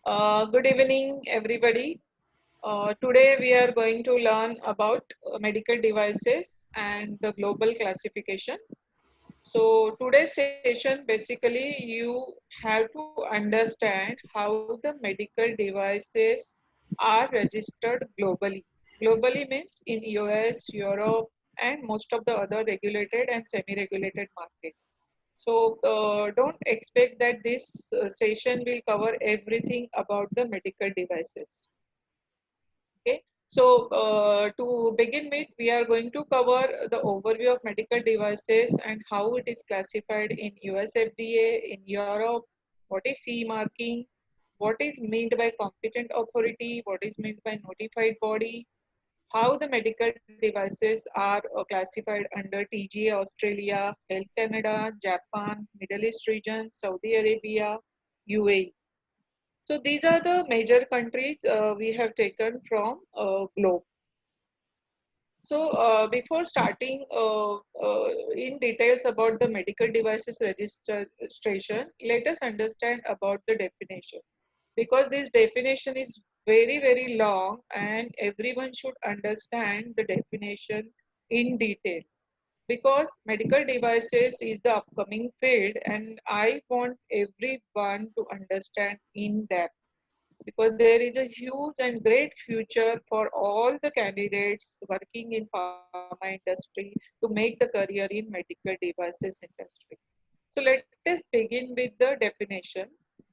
Good evening, everybody. Today we are going to learn about medical devices and the global classification. So today's session basically you have to understand how the medical devices are registered globally. Globally means in US, Europe, and most of the other regulated and semi-regulated markets. So don't expect that this session will cover everything about the medical devices. Okay. So to begin with, we are going to cover the overview of medical devices and how it is classified in US FDA, in Europe, what is CE marking, what is meant by competent authority, what is meant by notified body, how the medical devices are classified under TGA Australia, Health Canada, Japan, Middle East region, Saudi Arabia, UAE. So these are the major countries we have taken from globe. So before starting in details about the medical devices registration, let us understand about the definition, because this definition is very long and everyone should understand the definition in detail, because medical devices is the upcoming field and I want everyone to understand in depth, because there is a huge and great future for all the candidates working in pharma industry to make the career in medical devices industry. So let us begin with the definition.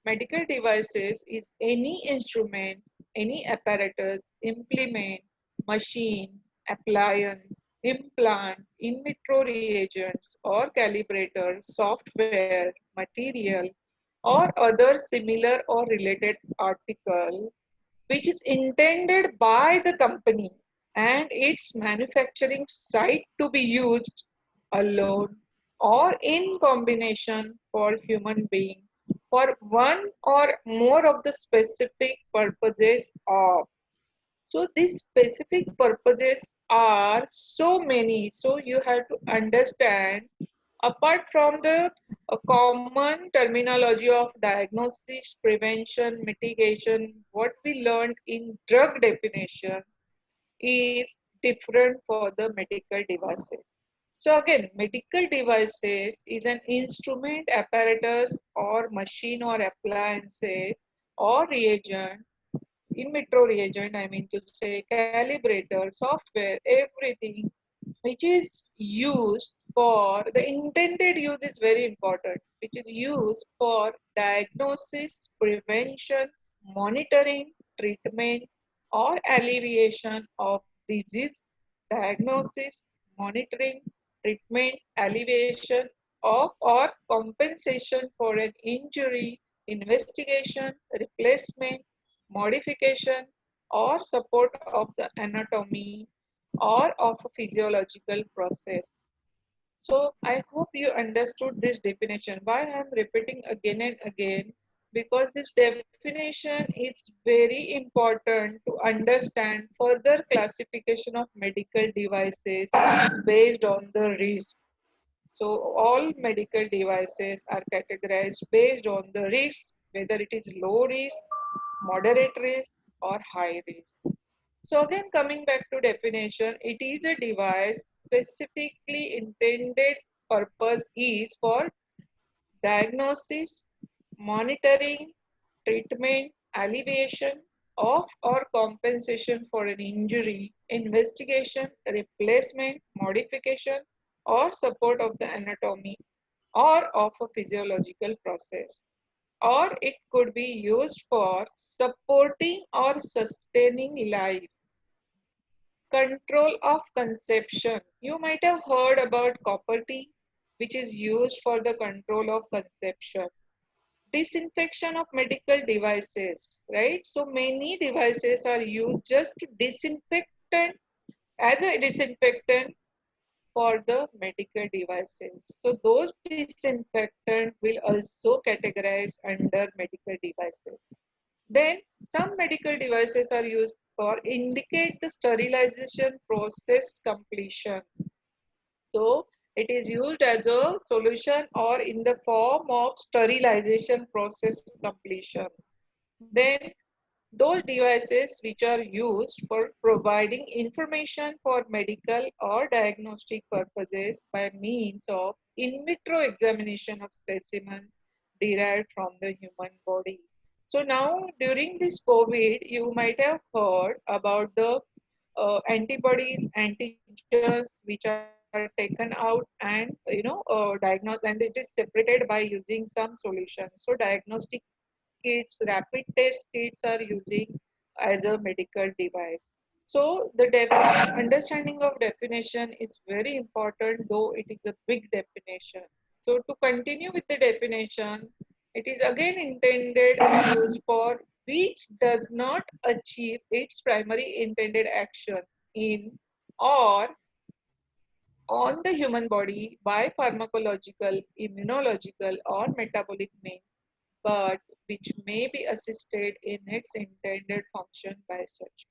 Medical devices is any instrument, any apparatus, implement, machine, appliance, implant, in vitro reagents or calibrator, software, material, or other similar or related article which is intended by the company and its manufacturing site to be used alone or in combination for human being for one or more of the specific purposes of. So these specific purposes are so many, so you have to understand. Apart from the common terminology of diagnosis, prevention, mitigation, what we learned in drug definition is different for the medical devices. So again, medical devices is an instrument, apparatus or machine or appliances or reagent, in vitro reagent, I mean to say calibrator, software, everything which is used for the intended use is very important, which is used for diagnosis, prevention, monitoring, treatment, or alleviation of disease, diagnosis, monitoring, treatment, alleviation of or compensation for an injury, investigation, replacement, modification, or support of the anatomy or of a physiological process. So I hope you understood this definition. Why I am repeating again and again? Because this definition is very important to understand further classification of medical devices based on the risk. So all medical devices are categorized based on the risk, whether it is low risk, moderate risk, or high risk. So again, coming back to definition, it is a device specifically intended purpose is for diagnosis, monitoring, treatment, alleviation of or compensation for an injury, investigation, replacement, modification, or support of the anatomy or of a physiological process. Or it could be used for supporting or sustaining life. Control of conception. You might have heard about copper T, which is used for the control of conception. Disinfection of medical devices, right? So many devices are used just to disinfectant as a disinfectant for the medical devices. So those disinfectant will also categorize under medical devices. Then some medical devices are used for indicate the sterilization process completion. So it is used as a solution or in the form of sterilization process completion. Then those devices which are used for providing information for medical or diagnostic purposes by means of in vitro examination of specimens derived from the human body. So now during this COVID, you might have heard about the antibodies, antigens which are taken out and diagnosed, and it is separated by using some solution. So diagnostic kits, rapid test kits are using as a medical device. So the understanding of definition is very important, though it is a big definition. So to continue with the definition, it is again intended and used for which does not achieve its primary intended action in or on the human body by pharmacological, immunological, or metabolic means, but which may be assisted in its intended function by such.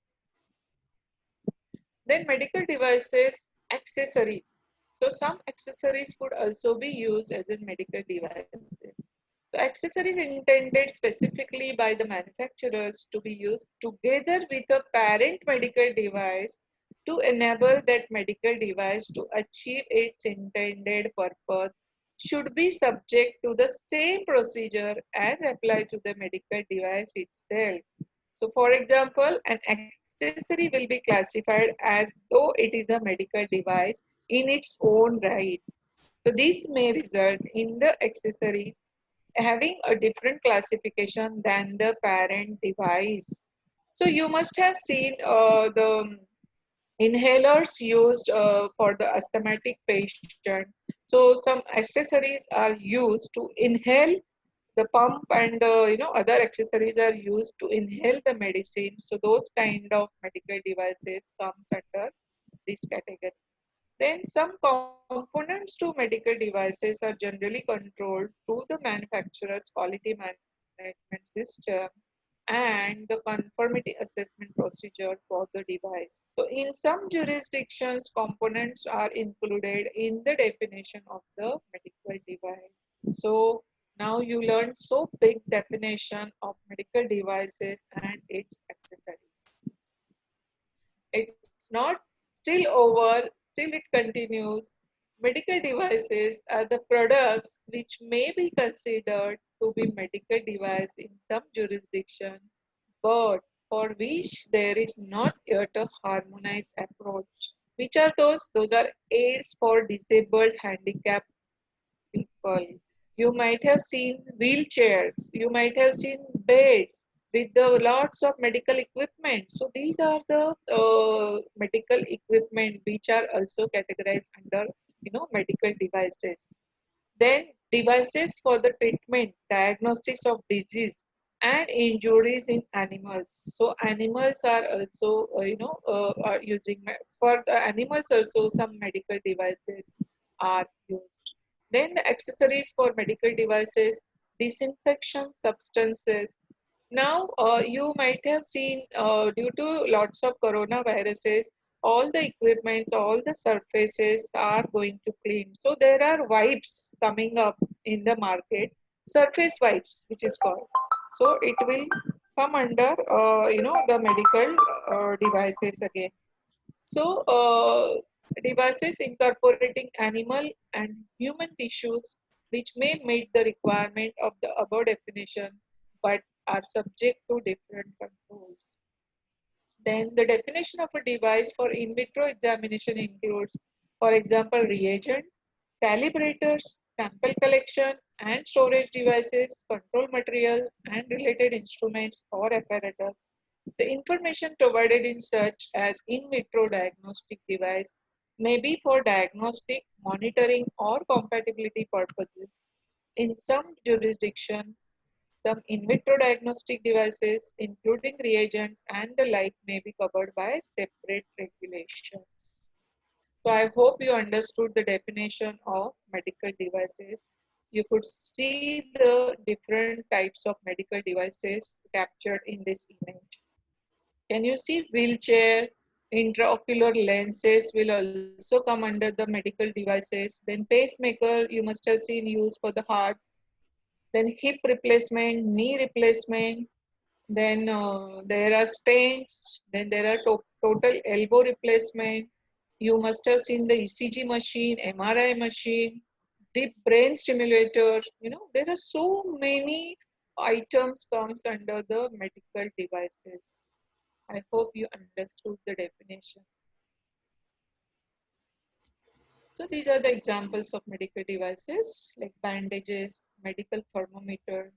Then medical devices, accessories. So some accessories could also be used as in medical devices. So accessories intended specifically by the manufacturers to be used together with a parent medical device to enable that medical device to achieve its intended purpose should be subject to the same procedure as applied to the medical device itself. So for example, an accessory will be classified as though it is a medical device in its own right. So this may result in the accessories having a different classification than the parent device. So you must have seen the inhalers used for the asthmatic patient. So some accessories are used to inhale the pump, and other accessories are used to inhale the medicine. So those kind of medical devices comes under this category. Then some components to medical devices are generally controlled through the manufacturer's quality management system and the conformity assessment procedure for the device. So in some jurisdictions, components are included in the definition of the medical device. So now you learned so big definition of medical devices and its accessories. It's not still over, still it continues. Medical devices are the products which may be considered to be medical device in some jurisdiction, but for which there is not yet a harmonized approach. Which are those? Those are aids for disabled, handicapped people. You might have seen wheelchairs, you might have seen beds with the lots of medical equipment. So these are the medical equipment which are also categorized under medical devices. Then devices for the treatment, diagnosis of disease and injuries in animals. So animals are also are using for the animals also some medical devices are used. Then the accessories for medical devices, disinfection substances. Now you might have seen due to lots of coronaviruses, all the equipments, all the surfaces are going to clean. So there are wipes coming up in the market, surface wipes, which is called. So it will come under the medical devices again. So devices incorporating animal and human tissues which may meet the requirement of the above definition but are subject to different controls. Then the definition of a device for in vitro examination includes, for example, reagents, calibrators, sample collection and storage devices, control materials, and related instruments or apparatus. The information provided in such as in vitro diagnostic device may be for diagnostic, monitoring, or compatibility purposes. In some jurisdiction, some in vitro diagnostic devices, including reagents and the like, may be covered by separate regulations. So I hope you understood the definition of medical devices. You could see the different types of medical devices captured in this image. Can you see wheelchair, intraocular lenses will also come under the medical devices. Then pacemaker, you must have seen used for the heart. Then hip replacement, knee replacement, Then there are stents. Then there are total elbow replacement. You must have seen the ECG machine, MRI machine, deep brain stimulator. There are so many items comes under the medical devices. I hope you understood the definition. So these are the examples of medical devices like bandages, medical thermometer.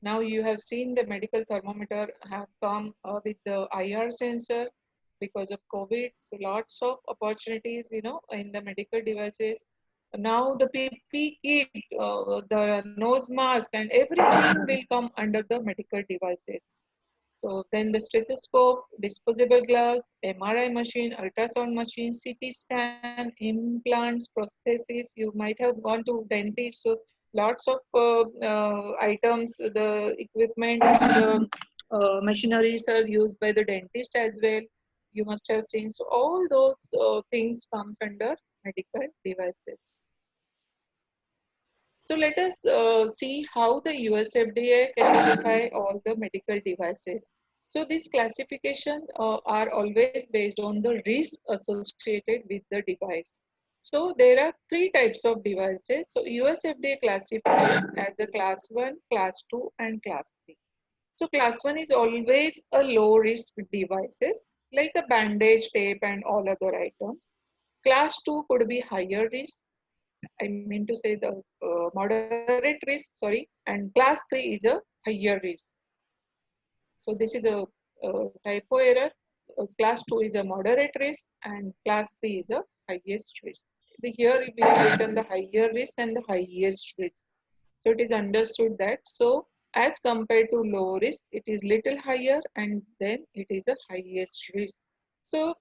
Now you have seen the medical thermometer have come with the IR sensor because of COVID. So lots of opportunities, in the medical devices. Now the PPE kit, the nose mask, and everything will come under the medical devices. So then the stethoscope, disposable gloves, MRI machine, ultrasound machine, CT scan, implants, prosthesis. You might have gone to dentist. So lots of items, the equipment, the machineries are used by the dentist as well. You must have seen. So all those things comes under medical devices. So let us see how the US FDA classify all the medical devices. So these classification are always based on the risk associated with the device. So there are three types of devices. So US FDA classifies as a class 1, class 2 and class 3. So class 1 is always a low risk devices like a bandage, tape and all other items. Class 2 could be higher risk. I mean to say the moderate risk, sorry, and class 3 is a higher risk. So this is a typo error. Class 2 is a moderate risk and class 3 is a highest risk. Here we have written the higher risk and the highest risk. So it is understood that as compared to low risk, it is little higher and then it is a highest risk. So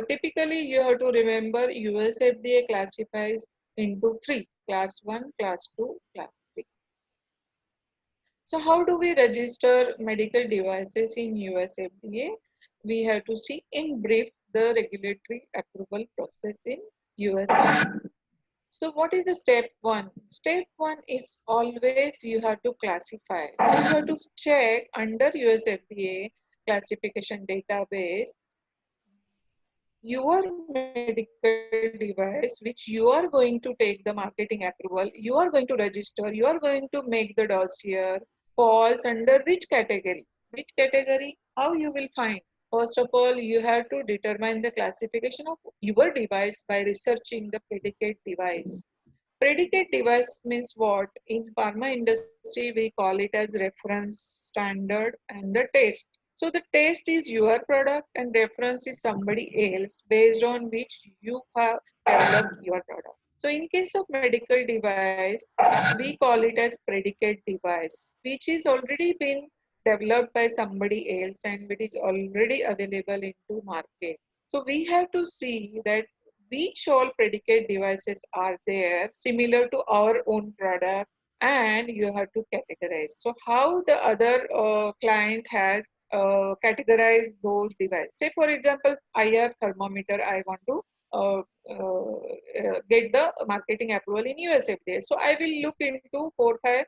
typically you have to remember US FDA classifies into three: class 1, class 2, class 3. So how do we register medical devices in US FDA? We have to see in brief the regulatory approval process in US FDA. So what is the step one? Step one is always you have to classify. So you have to check under US FDA classification database your medical device which you are going to take the marketing approval, you are going to register, you are going to make the dossier, falls under which category? Which category? How you will find? First of all, you have to determine the classification of your device by researching the predicate device. Predicate device means what? In pharma industry, we call it as reference, standard, and the test. So the test is your product and reference is somebody else based on which you have developed your product. So in case of medical device, we call it as predicate device, which is already been developed by somebody else and it is already available into market. So we have to see that which all predicate devices are there similar to our own product and you have to categorize. So how the other client has categorized those devices. Say for example, IR thermometer, I want to get the marketing approval in US FDA. So I will look into 4-5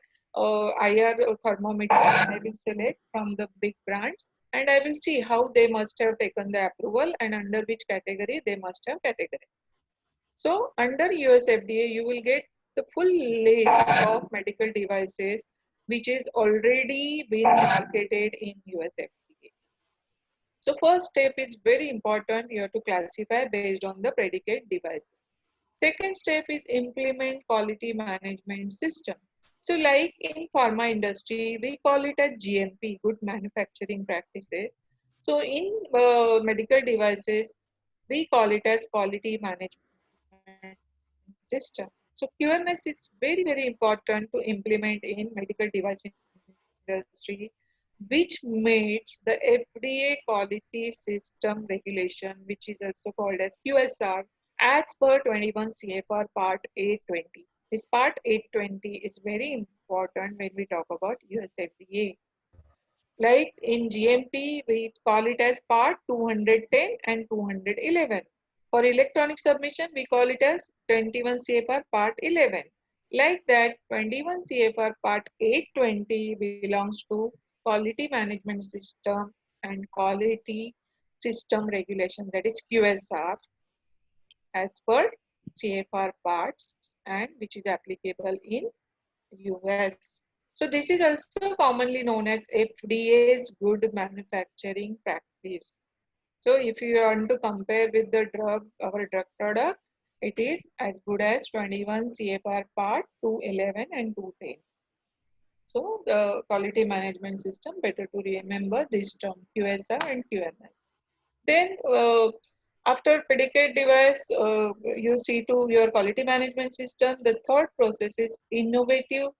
IR thermometer. I will select from the big brands and I will see how they must have taken the approval and under which category they must have categorized. So under US FDA, you will get the full list of medical devices which is already been marketed in US FDA. So first step is very important. You have to classify based on the predicate device. Second step is implement quality management system. So like in pharma industry, we call it a GMP, good manufacturing practices. So in medical devices, we call it as quality management system. So QMS is very, very important to implement in medical device industry, which meets the FDA quality system regulation, which is also called as QSR, as per 21 CFR Part 820. This Part 820 is very important when we talk about US FDA. Like in GMP, we call it as Part 210 and 211. For electronic submission, we call it as 21 CFR Part 11. Like that, 21 CFR Part 820 belongs to quality management system and quality system regulation, that is QSR, as per CFR parts and which is applicable in US. So this is also commonly known as FDA's good manufacturing practice. So if you want to compare with the drug, our drug product, it is as good as 21 CFR part 211 and 210. So the quality management system, better to remember this term QSR and QMS. Then after predicate device, you see to your quality management system. The third process is innovative.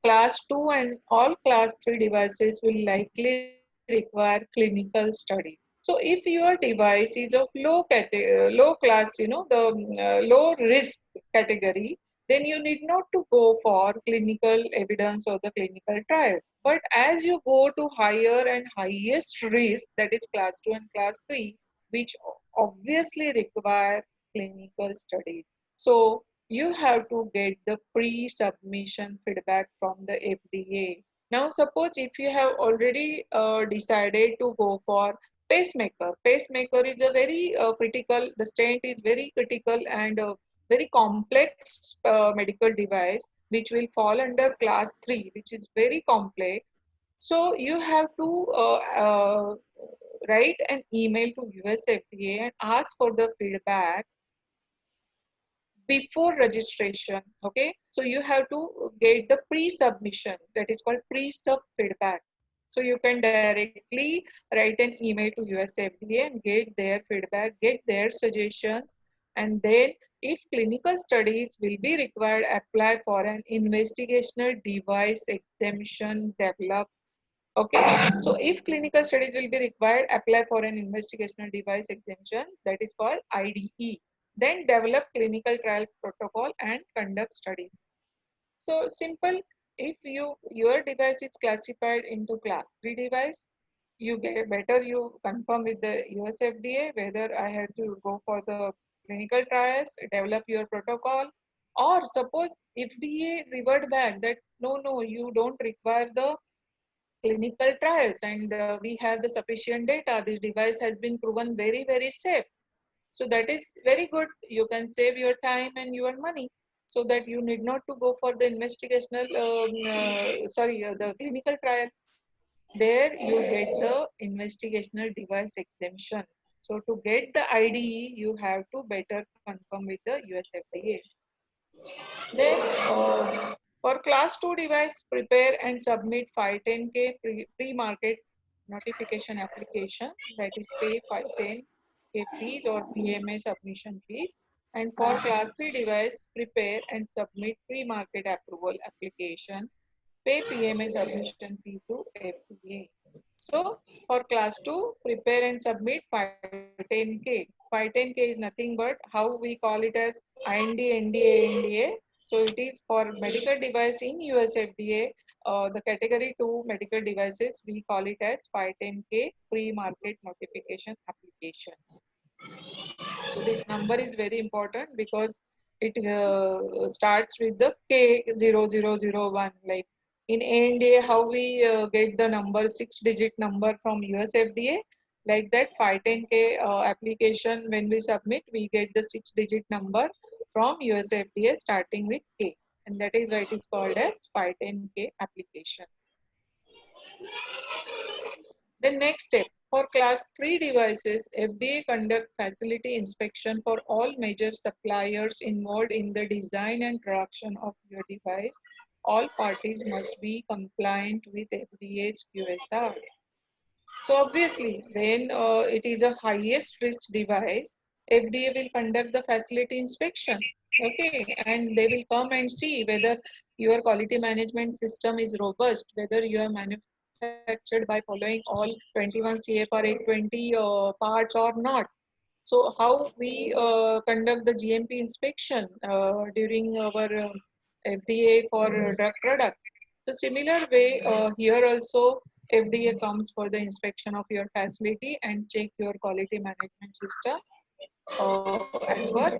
Class 2 and all class 3 devices will likely require clinical studies. So if your device is of low class, the low risk category, then you need not to go for clinical evidence or the clinical trials. But as you go to higher and highest risk, that is class 2 and class 3, which obviously require clinical studies. So you have to get the pre-submission feedback from the FDA. Now suppose if you have already decided to go for pacemaker. Pacemaker is a very critical, the stent is very critical and very complex medical device which will fall under class 3, which is very complex. So you have to write an email to US FDA and ask for the feedback before registration. Okay, so you have to get the pre-submission, that is called pre-sub feedback. So you can directly write an email to US FDA and get their feedback, get their suggestions, and then if clinical studies will be required, apply for an investigational device exemption developed. Okay, so if clinical studies will be required, apply for an investigational device exemption, that is called IDE. Then develop clinical trial protocol and conduct studies. So simple, if your device is classified into class 3 device, you get better you confirm with the US FDA whether I have to go for the clinical trials, develop your protocol, or suppose FDA revert back that no, you don't require the clinical trials and we have the sufficient data. This device has been proven very safe. So that is very good. You can save your time and your money so that you need not to go for the investigational, the clinical trial. There you get the investigational device exemption. So to get the IDE, you have to better confirm with the US FDA. Then for class 2 device, prepare and submit 510K pre-market notification application, that is pay 510K fees or PMA submission fees. And for class 3 device, prepare and submit pre-market approval application, pay PMA submission fee to FDA. So for class 2, prepare and submit 510K. 510K is nothing but how we call it as IND, NDA, NDA. So it is for medical device in US FDA, the category 2 medical devices, we call it as 510K pre-market notification application. So this number is very important because it starts with the K0001. Like in ANDA, how we get the number 6-digit number from US FDA, like that 510K application when we submit, we get the 6-digit number from US FDA starting with K, and that is why it is called as 510K application. The next step, for class 3 devices, FDA conduct facility inspection for all major suppliers involved in the design and production of your device. All parties must be compliant with FDA's QSR. So obviously, when it is a highest risk device, FDA will conduct the facility inspection. Okay, and they will come and see whether your quality management system is robust, whether you are manufactured by following all 21 CFR 820 parts or not. So how we conduct the GMP inspection during our FDA for drug products. So similar way here also FDA comes for the inspection of your facility and check your quality management system as per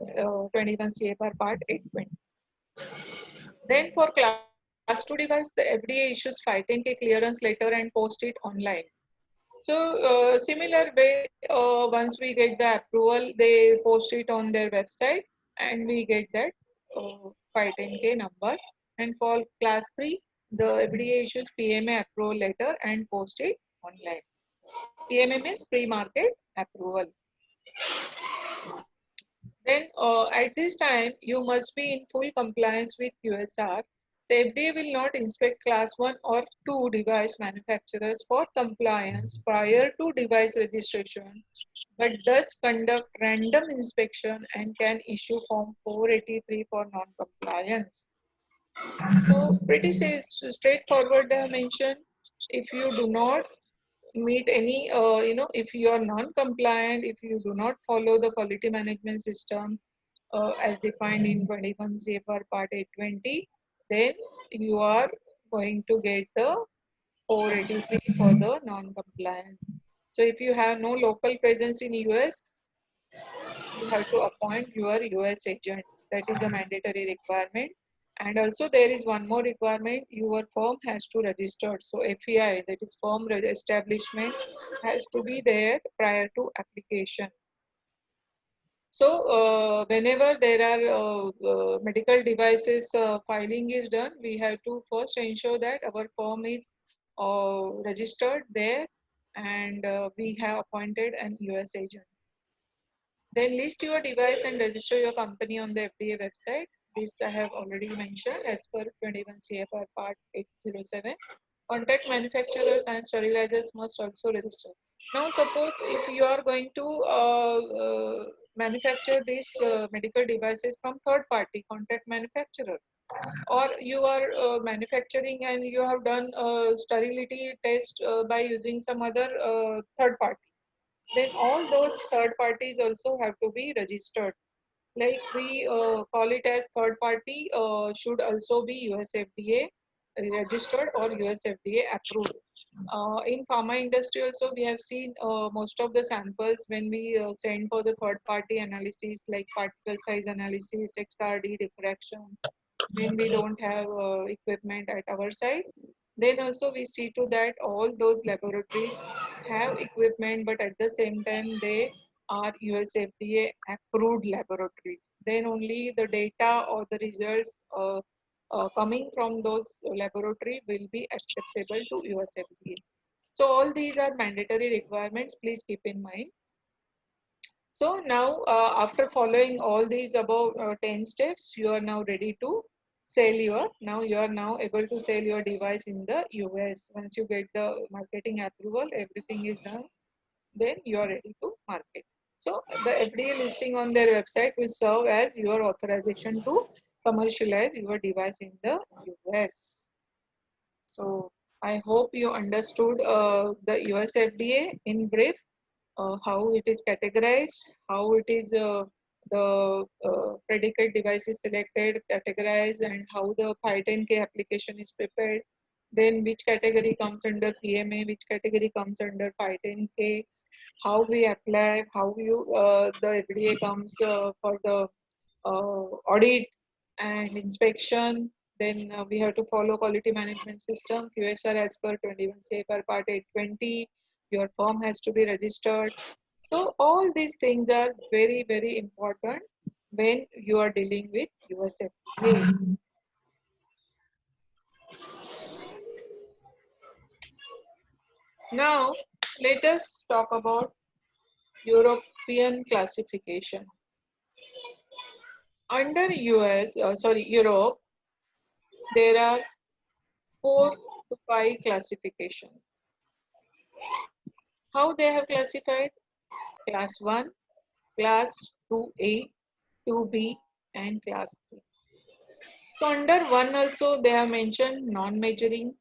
21 CFR part 820. Then for class 4 class 2 device, the FDA issues 510K clearance letter and post it online. So similar way, once we get the approval, they post it on their website and we get that 510K number. And for class 3, the FDA issues PMA approval letter and post it online. PMA means pre-market approval. Then at this time, you must be in full compliance with QSR. The FDA will not inspect class 1 or 2 device manufacturers for compliance prior to device registration, but does conduct random inspection and can issue Form 483 for non-compliance. So pretty straightforward they have mentioned. If you do not meet any, if you are non-compliant, if you do not follow the quality management system as defined in 21 CFR Part 820, then you are going to get the 483 for the non-compliance. So if you have no local presence in US, you have to appoint your US agent. That is a mandatory requirement. And also there is one more requirement, your firm has to register. So FEI, that is firm establishment, has to be there prior to application. So whenever there are medical devices filing is done, we have to first ensure that our firm is registered there and we have appointed an US agent. Then list your device and register your company on the FDA website. This I have already mentioned as per 21 CFR Part 807. Contact manufacturers and sterilizers must also register. Now, suppose if you are going to manufacture these medical devices from third party, contact manufacturer, or you are manufacturing and you have done a sterility test by using some other third party, then all those third parties also have to be registered. Like we call it as third party should also be USFDA registered or USFDA approved. In pharma industry also we have seen most of the samples when we send for the third party analysis like particle size analysis, XRD, diffraction, when we don't have equipment at our side, then also we see to that all those laboratories have equipment, but at the same time they are USFDA approved laboratory. Then only the data or the results coming from those laboratory will be acceptable to USFDA. So all these are mandatory requirements, please keep in mind. So now after following all these above 10 steps, you are now ready to sell you are now able to sell your device in the US. Once you get the marketing approval, everything is done, then you are ready to market. So the FDA listing on their website will serve as your authorization to commercialize your device in the US. So I hope you understood the US FDA in brief, how it is categorized, how it is the predicate device is selected, categorized, and how the 510K application is prepared. Then which category comes under PMA, which category comes under 510K, how we apply, how you the FDA comes for the audit and inspection. Then we have to follow quality management system, QSR as per 21 CFR Part 820. Your firm has to be registered. So all these things are very, very important when you are dealing with USFDA. Now, let us talk about European classification. Under Europe, there are 4 to 5 classification. How they have classified? Class 1, Class 2A, 2B, and Class 3. So under 1 also they have mentioned non-majoring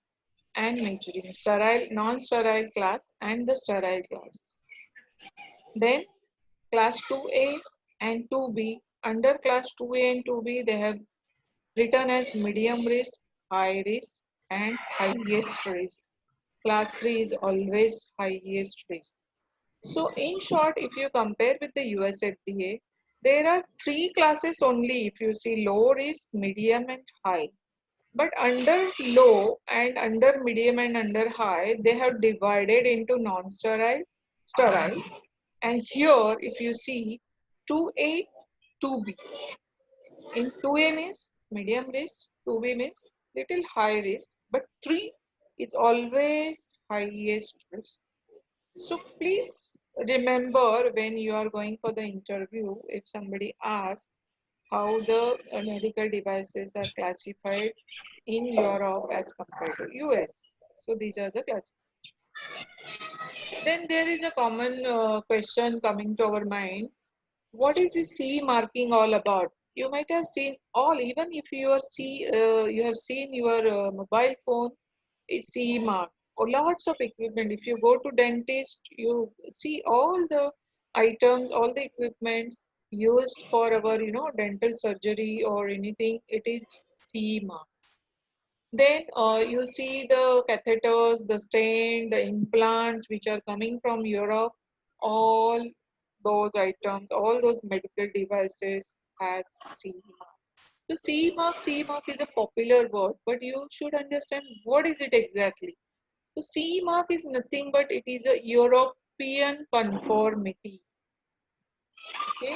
and majoring, sterile, non-sterile class and the sterile class. Then Class 2A and 2B. Under Class 2A and 2B they have written as medium risk, high risk, and highest risk. Class 3 is always highest risk. So in short, if you compare with the US FDA, there are 3 classes only if you see low risk, medium, and high. But under low and under medium and under high, they have divided into non-sterile, sterile. And here, if you see 2A, 2B. In 2A means medium risk, 2B means little high risk, but 3 is always highest risk. So please remember when you are going for the interview, if somebody asks how the medical devices are classified in Europe as compared to US. So these are the classifications. Then there is a common question coming to our mind. What is the CE marking all about? You might have seen all, even if you are you have seen your mobile phone is CE mark or lots of equipment. If you go to dentist, you see all the items, all the equipments used for our dental surgery or anything. It is CE mark. Then you see the catheters, the stent, the implants which are coming from Europe. All those items, all those medical devices has CE mark. So CE mark is a popular word, but you should understand what is it exactly. So CE mark is nothing but it is a European conformity. Okay.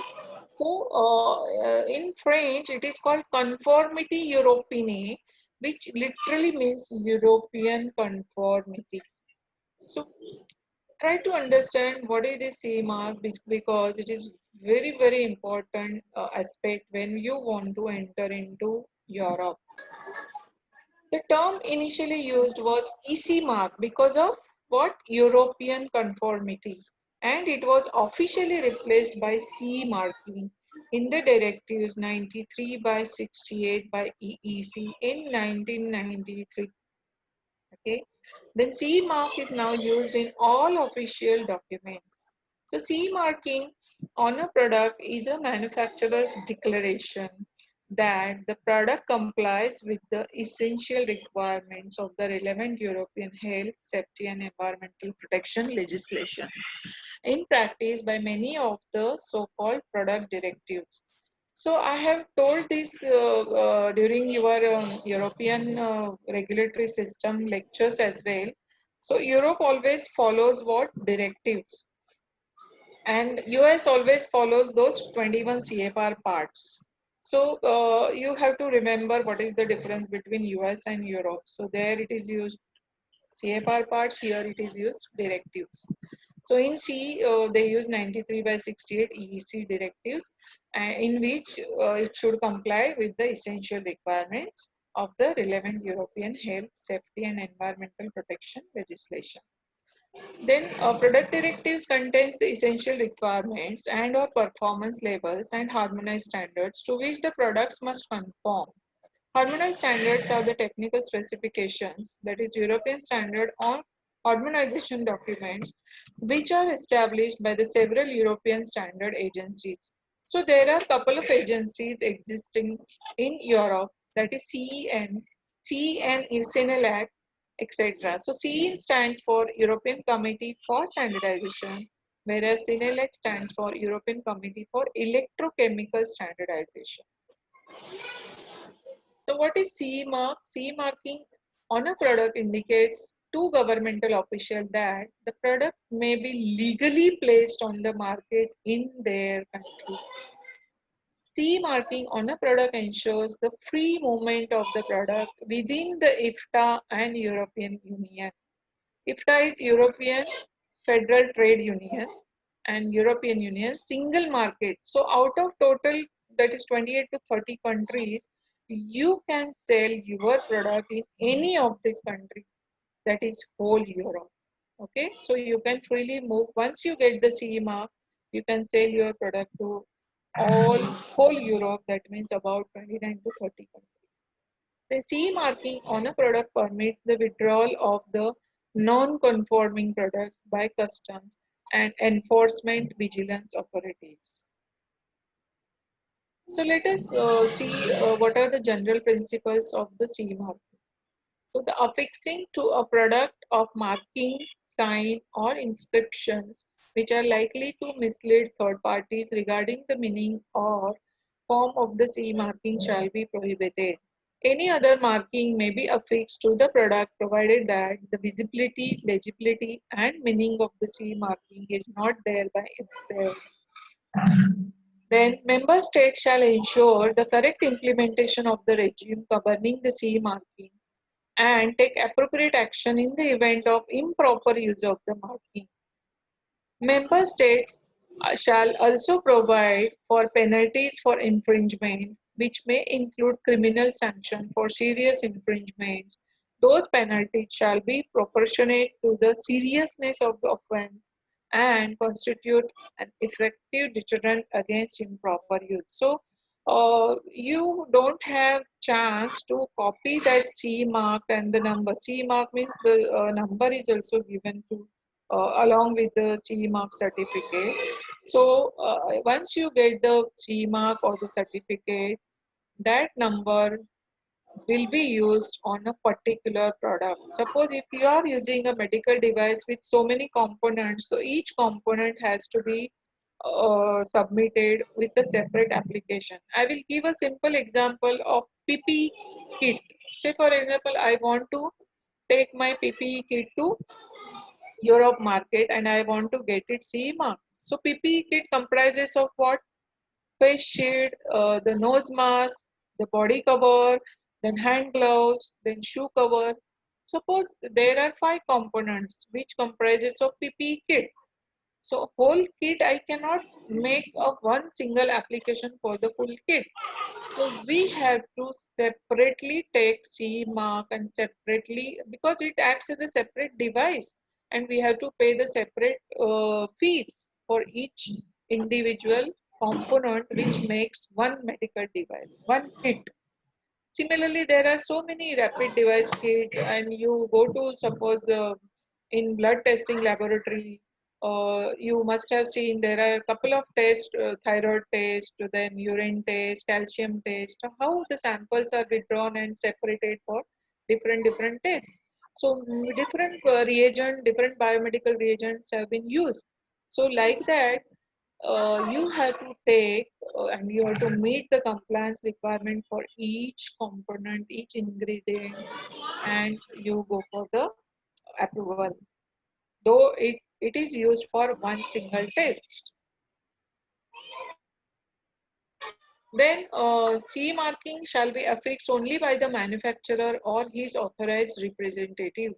So in French, it is called conformity européenne, which literally means European conformity. So try to understand what is the CE mark because it is very, very important aspect when you want to enter into Europe. The term initially used was EC mark because of what? European conformity. And it was officially replaced by CE marking in the directives 93 by 68 by EEC in 1993. Okay. Then CE mark is now used in all official documents. So CE marking on a product is a manufacturer's declaration that the product complies with the essential requirements of the relevant European health, safety and environmental protection legislation in practice by many of the so-called product directives. So I have told this during your European regulatory system lectures as well. So Europe always follows what? Directives, and US always follows those 21 CFR parts. So you have to remember what is the difference between US and Europe. So there it is used CFR parts, here it is used directives. So in C, they use 93 by 68 EEC directives in which it should comply with the essential requirements of the relevant European health, safety and environmental protection legislation. Then product directives contains the essential requirements and or performance levels and harmonized standards to which the products must conform. Harmonized standards are the technical specifications, that is European standard on harmonization documents, which are established by the several European standard agencies. So there are a couple of agencies existing in Europe, that is CEN, CEN, etc. So CEN stands for European Committee for Standardization, whereas CENELEC stands for European Committee for Electrochemical Standardization. So what is CE mark? CE marking on a product indicates to governmental official that the product may be legally placed on the market in their country. CE marking on a product ensures the free movement of the product within the EFTA and European Union. EFTA is European Federal Trade Union and European Union single market. So out of total, that is 28 to 30 countries, you can sell your product in any of these countries, that is whole Europe. Okay, so you can freely move. Once you get the CE mark, you can sell your product to all whole Europe, that means about 29 to 30 countries. The CE marking on a product permits the withdrawal of the non-conforming products by customs and enforcement vigilance authorities. So let us see what are the general principles of the CE marking. So the affixing to a product of marking, sign or inscriptions which are likely to mislead third parties regarding the meaning or form of the CE marking shall be prohibited. Any other marking may be affixed to the product provided that the visibility, legibility, and meaning of the CE marking is not thereby impaired. Then, member states shall ensure the correct implementation of the regime governing the CE marking and take appropriate action in the event of improper use of the marking. Member states shall also provide for penalties for infringement, which may include criminal sanction for serious infringements. Those penalties shall be proportionate to the seriousness of the offense and constitute an effective deterrent against improper use. So, you don't have chance to copy that C mark and the number. C mark means the number is also given to along with the CE mark certificate. So once you get the CE mark or the certificate, that number will be used on a particular product. Suppose if you are using a medical device with so many components, so each component has to be submitted with a separate application. I will give a simple example of PPE kit. Say for example, I want to take my PPE kit to Europe market and I want to get it CE mark. So PPE kit comprises of what? Face shield, the nose mask, the body cover, then hand gloves, then shoe cover. Suppose there are five components which comprises of PPE kit. So whole kit I cannot make a one single application for the full kit. So we have to separately take CE mark and separately because it acts as a separate device and we have to pay the separate fees for each individual component which makes one medical device, one kit. Similarly, there are so many rapid device kit, and you go to suppose in blood testing laboratory, you must have seen there are a couple of tests, thyroid test, then urine test, calcium test, how the samples are withdrawn and separated for different tests. So different reagent, different biomedical reagents have been used. So like that, you have to take and you have to meet the compliance requirement for each component, each ingredient, and you go for the approval. Though it is used for one single test. Then CE marking shall be affixed only by the manufacturer or his authorized representative.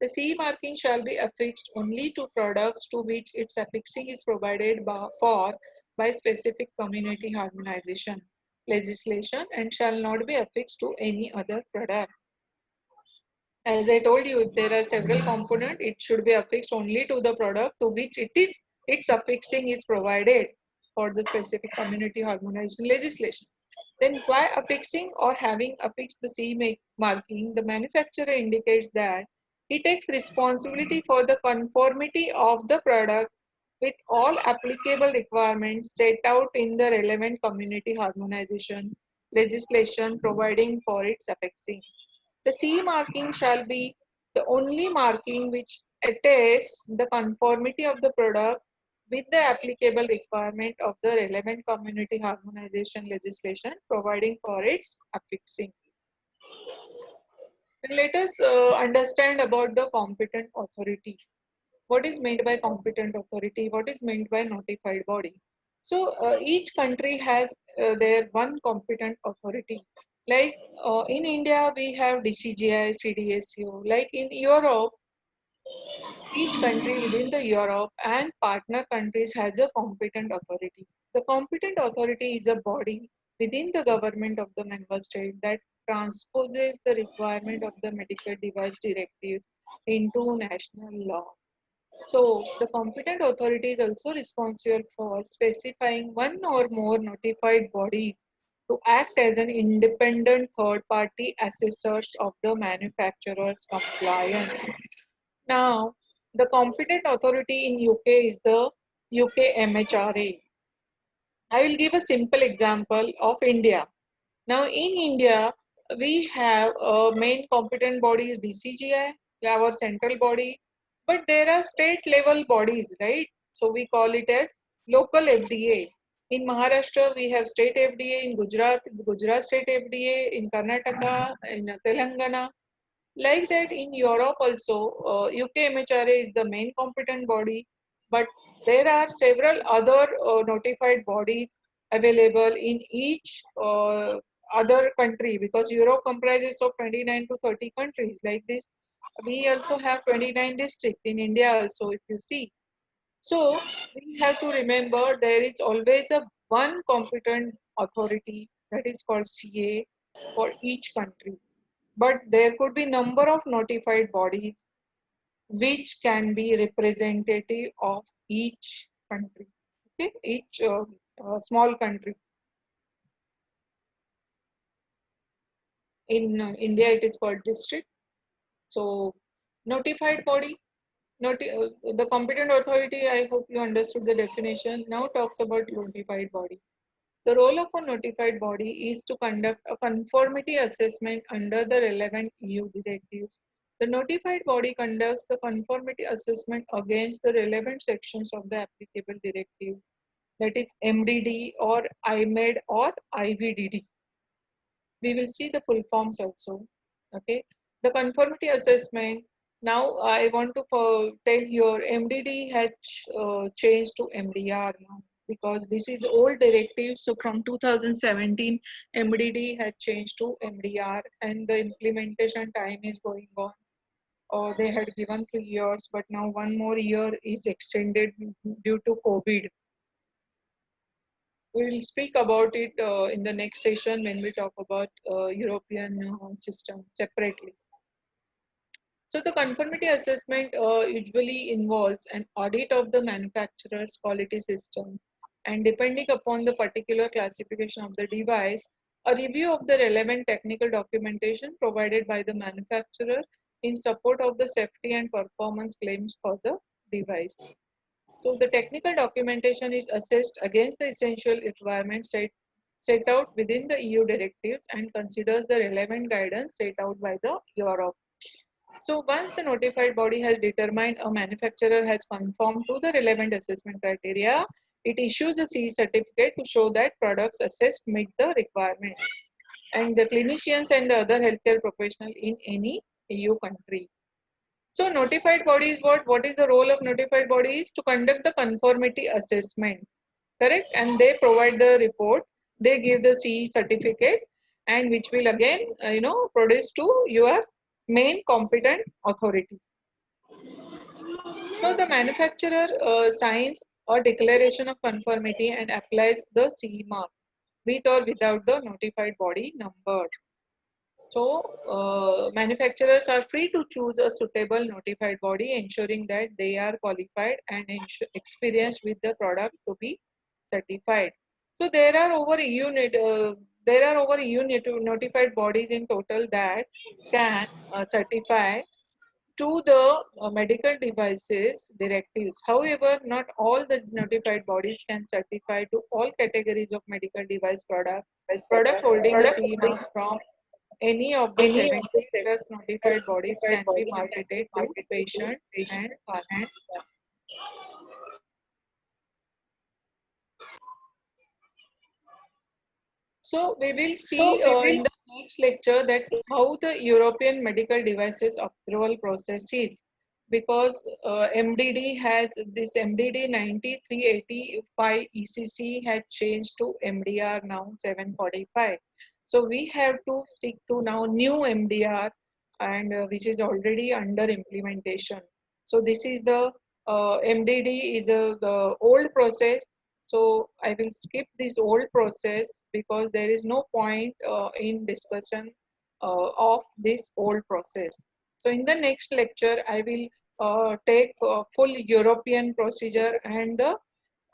The CE marking shall be affixed only to products to which its affixing is provided by specific community harmonization legislation and shall not be affixed to any other product. As I told you, if there are several components, it should be affixed only to the product to which its affixing is provided for the specific community harmonization legislation. Then by affixing or having affixed the CE marking, the manufacturer indicates that he takes responsibility for the conformity of the product with all applicable requirements set out in the relevant community harmonization legislation providing for its affixing. The CE marking shall be the only marking which attests the conformity of the product with the applicable requirement of the relevant community harmonization legislation providing for its affixing. Then let us understand about the competent authority. What is meant by competent authority? What is meant by notified body? So each country has their one competent authority. Like in India, we have DCGI, CDSU. Like in Europe, each country within the Europe and partner countries has a competent authority. The competent authority is a body within the government of the member state that transposes the requirement of the medical device directives into national law. So the competent authority is also responsible for specifying one or more notified bodies to act as an independent third party assessors of the manufacturer's compliance. Now, the competent authority in UK is the UK MHRA. I will give a simple example of India. Now, in India, we have a main competent body is DCGI, our central body, but there are state level bodies, right? So we call it as local FDA. In Maharashtra, we have state FDA. In Gujarat, it's Gujarat state FDA. In Karnataka, in Telangana. Like that, in Europe also, UK MHRA is the main competent body, but there are several other notified bodies available in each other country, because Europe comprises of 29 to 30 countries. Like this, we also have 29 districts in India also, if you see. So we have to remember there is always a one competent authority, that is called CA, for each country. But there could be number of notified bodies which can be representative of each country, okay, each small country. In India, it is called district. So notified body, the competent authority, I hope you understood the definition, now talks about notified body. The role of a notified body is to conduct a conformity assessment under the relevant EU directives. The notified body conducts the conformity assessment against the relevant sections of the applicable directive, that is MDD or IMED or IVDD. We will see the full forms also. Okay, the conformity assessment. Now I want to tell your MDD has changed to MDR now, because this is old directive. So from 2017, MDD had changed to MDR, and the implementation time is going on. They had given 3 years, but now one more year is extended due to COVID. We will speak about it in the next session when we talk about European system separately. So the conformity assessment usually involves an audit of the manufacturer's quality systems, and depending upon the particular classification of the device, a review of the relevant technical documentation provided by the manufacturer in support of the safety and performance claims for the device. So the technical documentation is assessed against the essential requirements set out within the EU directives and considers the relevant guidance set out by the Europe. So once the notified body has determined a manufacturer has conformed to the relevant assessment criteria, it issues a CE certificate to show that products assessed meet the requirement. And the clinicians and the other healthcare professional in any EU country. So notified body is what? What is the role of notified body? Is to conduct the conformity assessment, correct? And they provide the report. They give the CE certificate, and which will again, produce to your main competent authority. So the manufacturer signs a declaration of conformity and applies the CE mark with or without the notified body number. So manufacturers are free to choose a suitable notified body, ensuring that they are qualified and experienced with the product to be certified. So there are over EU notified bodies in total that can certify to the medical devices directives. However, not all the notified bodies can certify to all categories of medical device product holding a CE mark from any of the 70 plus notified bodies can be marketed to patients and farmers. So we will see in the next lecture that how the European medical devices approval process is, because MDD has this MDD 9385 ECC has changed to MDR now 745. So we have to stick to now new MDR, and which is already under implementation. So this is the MDD is the old process. So I will skip this old process because there is no point in discussion of this old process. So in the next lecture, I will take full European procedure and the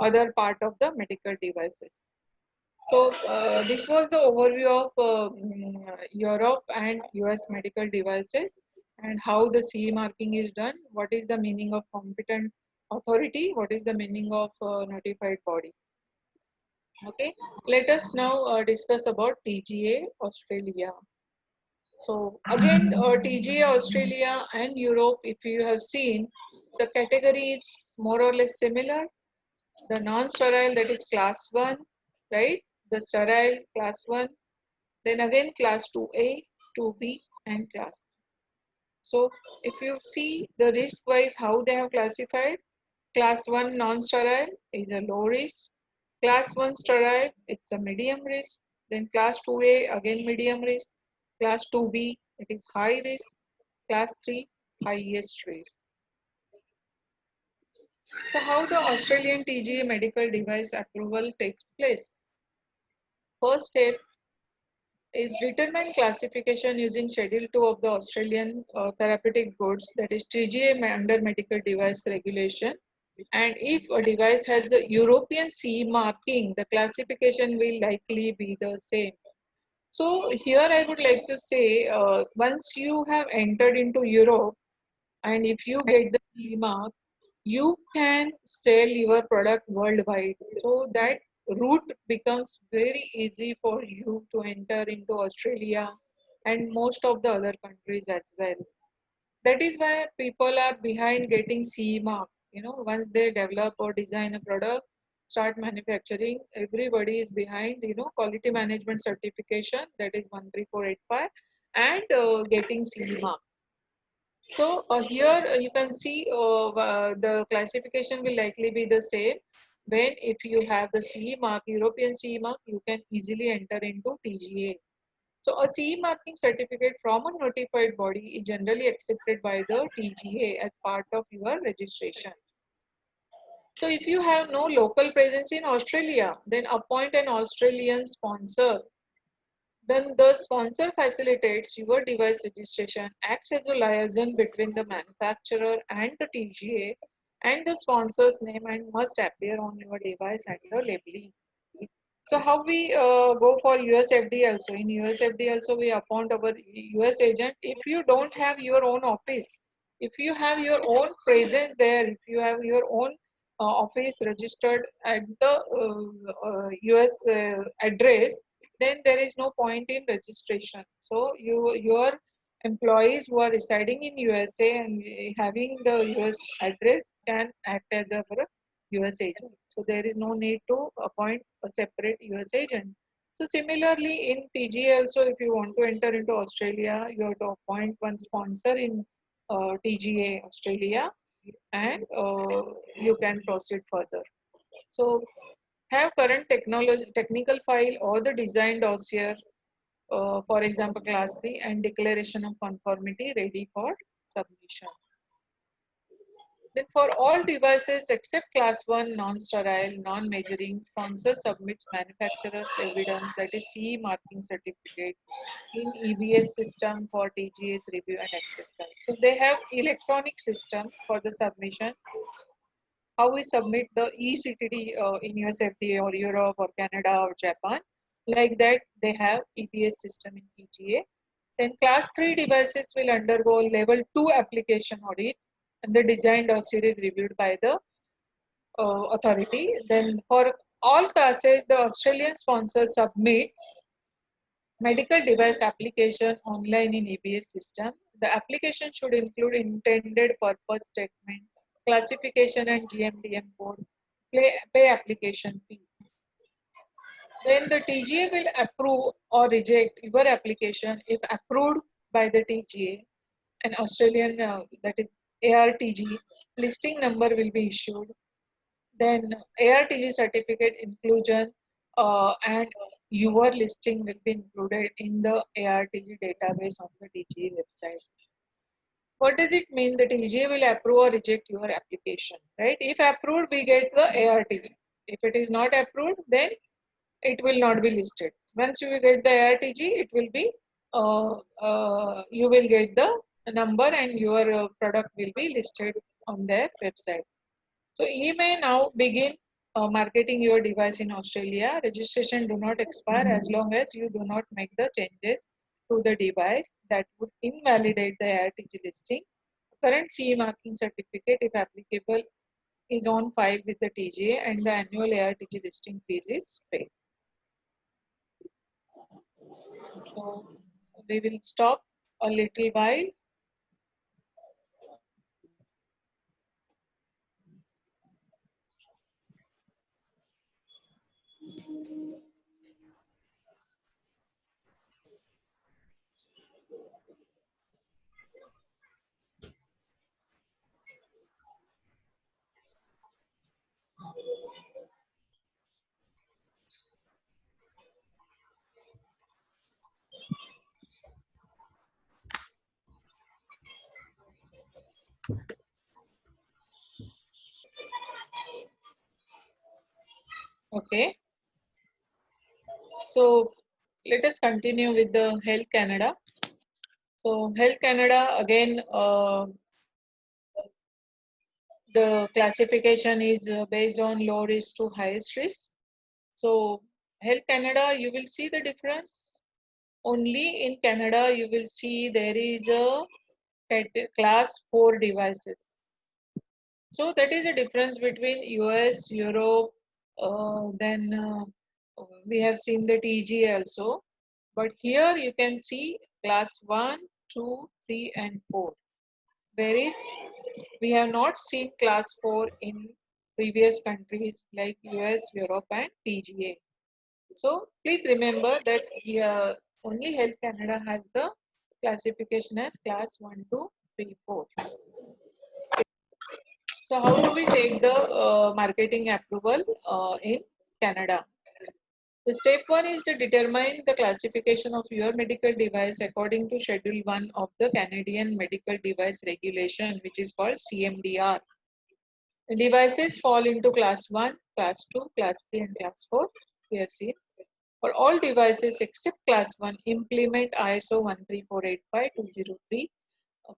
other part of the medical devices. So this was the overview of Europe and US medical devices and how the CE marking is done. What is the meaning of competent authority? What is the meaning of notified body? Okay, let us now discuss about TGA Australia. So again, TGA Australia and Europe, if you have seen, the category is more or less similar. the non-sterile, that is class 1, right? The sterile class 1, then again class 2A, 2B and class. So if you see the risk wise how they have classified, class 1 non-sterile is a low risk, class 1 sterile it's a medium risk, then class 2A again medium risk, class 2B it is high risk, class 3 highest risk. So how the Australian TGA medical device approval takes place? First step is determine classification using Schedule 2 of the Australian Therapeutic Goods, that is TGA under medical device regulation. And if a device has a European CE marking, the classification will likely be the same. So here I would like to say, once you have entered into Europe, and if you get the CE mark, you can sell your product worldwide. So that route becomes very easy for you to enter into Australia and most of the other countries as well. That is why people are behind getting CE mark. You know, once they develop or design a product, start manufacturing, everybody is behind, you know, quality management certification, that is 13485, and getting CE mark. So here you can see the classification will likely be the same. When if you have the CE mark, European CE mark, you can easily enter into TGA. So a CE marking certificate from a notified body is generally accepted by the TGA as part of your registration. So if you have no local presence in Australia, then appoint an Australian sponsor. Then the sponsor facilitates your device registration, acts as a liaison between the manufacturer and the TGA, and the sponsor's name and must appear on your device under labeling. So how we go for USFD also? In USFD also we appoint our US agent. If you don't have your own office, if you have your own presence there, if you have your own office registered at the US address, then there is no point in registration. So your employees who are residing in USA and having the US address can act as a US agent. So there is no need to appoint a separate US agent. So similarly in TGA also, if you want to enter into Australia, you have to appoint one sponsor in TGA Australia, and you can proceed further. So have current technical file or the design dossier, for example class 3, and declaration of conformity ready for submission. Then for all devices except class 1 non-sterile, non-measuring, sponsor submits manufacturer's evidence, that is CE marking certificate, in EBS system for TGA's review and acceptance. So they have electronic system for the submission. How we submit the eCTD in US FDA or Europe or Canada or Japan. Like that, they have EBS system in TGA. Then class 3 devices will undergo level 2 application audit, and the design dossier is reviewed by the authority. Then for all classes, the Australian sponsor submits medical device application online in EBS system. The application should include intended purpose statement, classification and GMDM code, pay application fees. Then the TGA will approve or reject your application. If approved by the TGA, an Australian, that is ARTG, listing number will be issued. Then ARTG certificate inclusion and your listing will be included in the ARTG database on the TGA website. What does it mean? The TGA will approve or reject your application, right? If approved, we get the ARTG. If it is not approved, then it will not be listed. Once you will get the ARTG, it will be, you will get the number and your product will be listed on their website. So you may now begin marketing your device in Australia. Registration do not expire as long as you do not make the changes to the device that would invalidate the ARTG listing. Current CE marking certificate, if applicable, is on file with the TGA, and the annual ARTG listing fees is paid. So we will stop a little while. Okay. So let us continue with the Health Canada. So Health Canada again, the classification is based on low risk to highest risk. So Health Canada, you will see the difference. Only in Canada, you will see there is a class 4 devices. So that is the difference between US, Europe, then we have seen the TG also. But here you can see class 1, 2, 3 and 4. Whereas we have not seen class 4 in previous countries like US, Europe and TGA. So please remember that here only Health Canada has the classification as class 1, 2, 3, 4. So how do we take the marketing approval in Canada? The step 1 is to determine the classification of your medical device according to Schedule 1 of the Canadian Medical Device Regulation, which is called CMDR. The devices fall into class 1, class 2, class 3 and class 4. We have seen. For all devices except class 1, implement ISO 13485-203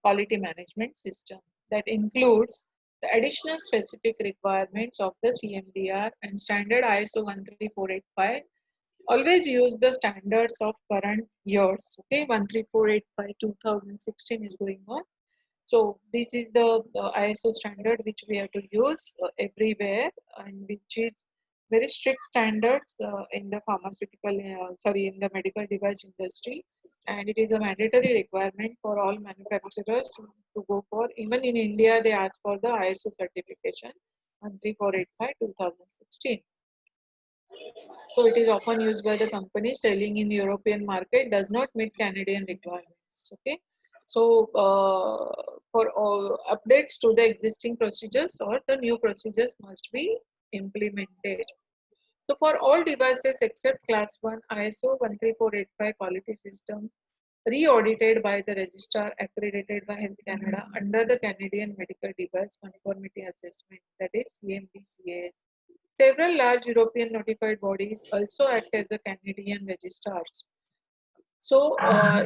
quality management system. That includes the additional specific requirements of the CMDR and standard ISO 13485. Always use the standards of current years. Okay, 13485 2016 is going on. So this is the ISO standard which we have to use everywhere, and which is very strict standards in the pharmaceutical, in the medical device industry, and it is a mandatory requirement for all manufacturers to go for. Even in India, they ask for the ISO certification 13485 2016. So it is often used by the company selling in European market, does not meet Canadian requirements. Okay. So for all updates to the existing procedures or the new procedures must be implemented. So for all devices except class 1 ISO 13485 quality system re-audited by the registrar accredited by Health Canada under the Canadian Medical Device Conformity Assessment, that is CMDCAS. Several large European notified bodies also act as the Canadian registrars. So,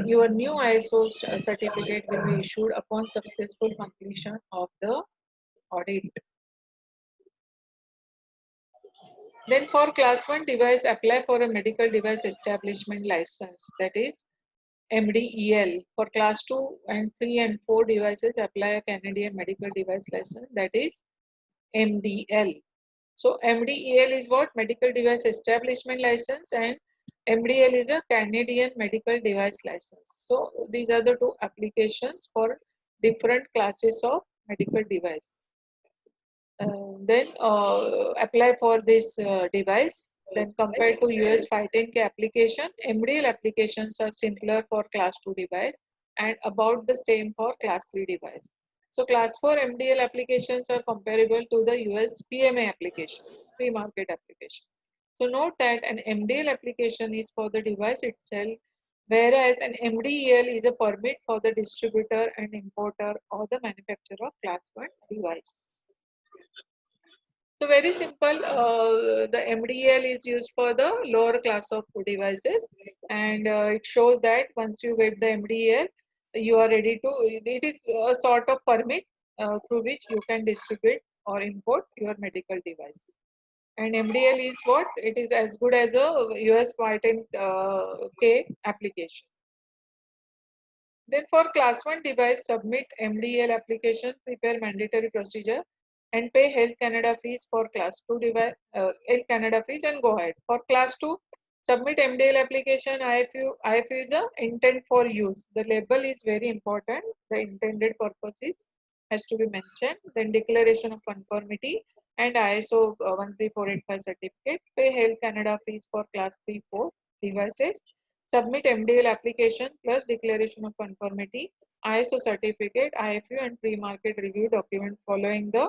your new ISO certificate will be issued upon successful completion of the audit. Then for class 1 device, apply for a medical device establishment license, that is MDEL. For class 2 and 3 and 4 devices, apply a Canadian medical device license, that is MDL. So MDEL is what? Medical Device Establishment License, and MDL is a Canadian Medical Device License. So these are the two applications for different classes of medical device. Then apply for this device. Then compared to US 510K application, MDL applications are simpler for class 2 device and about the same for class 3 device. So class 4 MDL applications are comparable to the US PMA application, pre-market application. So note that an MDL application is for the device itself, whereas an MDEL is a permit for the distributor and importer or the manufacturer of class 1 device. So very simple, the MDL is used for the lower class of devices, and it shows that once you get the MDL, you are ready to, it is a sort of permit through which you can distribute or import your medical device. And MDL is what? It is as good as a US patent K application. Then for class 1 device, submit MDL application, prepare mandatory procedure and pay Health Canada fees for class 2 device, Health Canada fees and go ahead. For class 2, submit MDL application, IFU is a intent for use. The label is very important. The intended purpose is, has to be mentioned. Then declaration of conformity. and ISO 13485 certificate. Pay Health Canada fees for class 3-4 devices. Submit MDL application plus declaration of conformity, ISO certificate, IFU and pre-market review document following the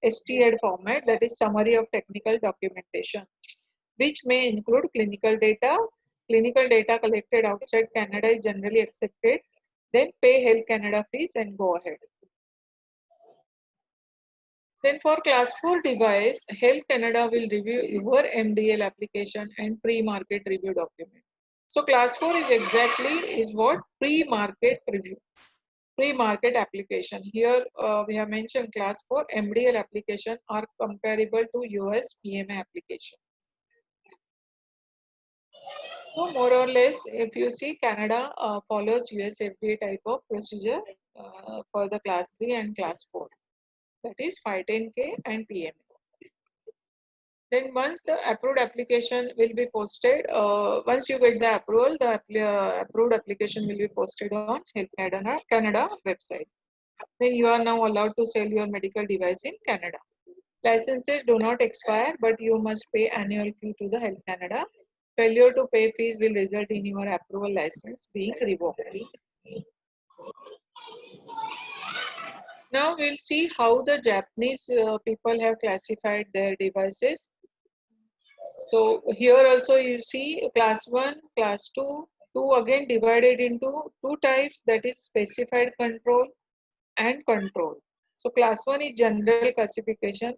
STAD format, that is summary of technical documentation, which may include clinical data. Clinical data collected outside Canada is generally accepted. Then pay Health Canada fees and go ahead. Then for class 4 device, Health Canada will review your MDL application and pre-market review document. So class 4 is exactly is what pre-market review, pre-market application. Here we have mentioned class 4 MDL application are comparable to US PMA application. So more or less, if you see, Canada follows US FDA type of procedure for the class 3 and class 4. That is 510K and PMA. Then once the approved application will be posted, once you get the approval, the approved application will be posted on Health Canada website. Then you are now allowed to sell your medical device in Canada. Licenses do not expire, but you must pay annual fee to the Health Canada. Failure to pay fees will result in your approval license being revoked. Now we'll see how the Japanese people have classified their devices. So here also you see class 1, class 2, 2 again divided into two types, that is specified control and control. So class 1 is general classification,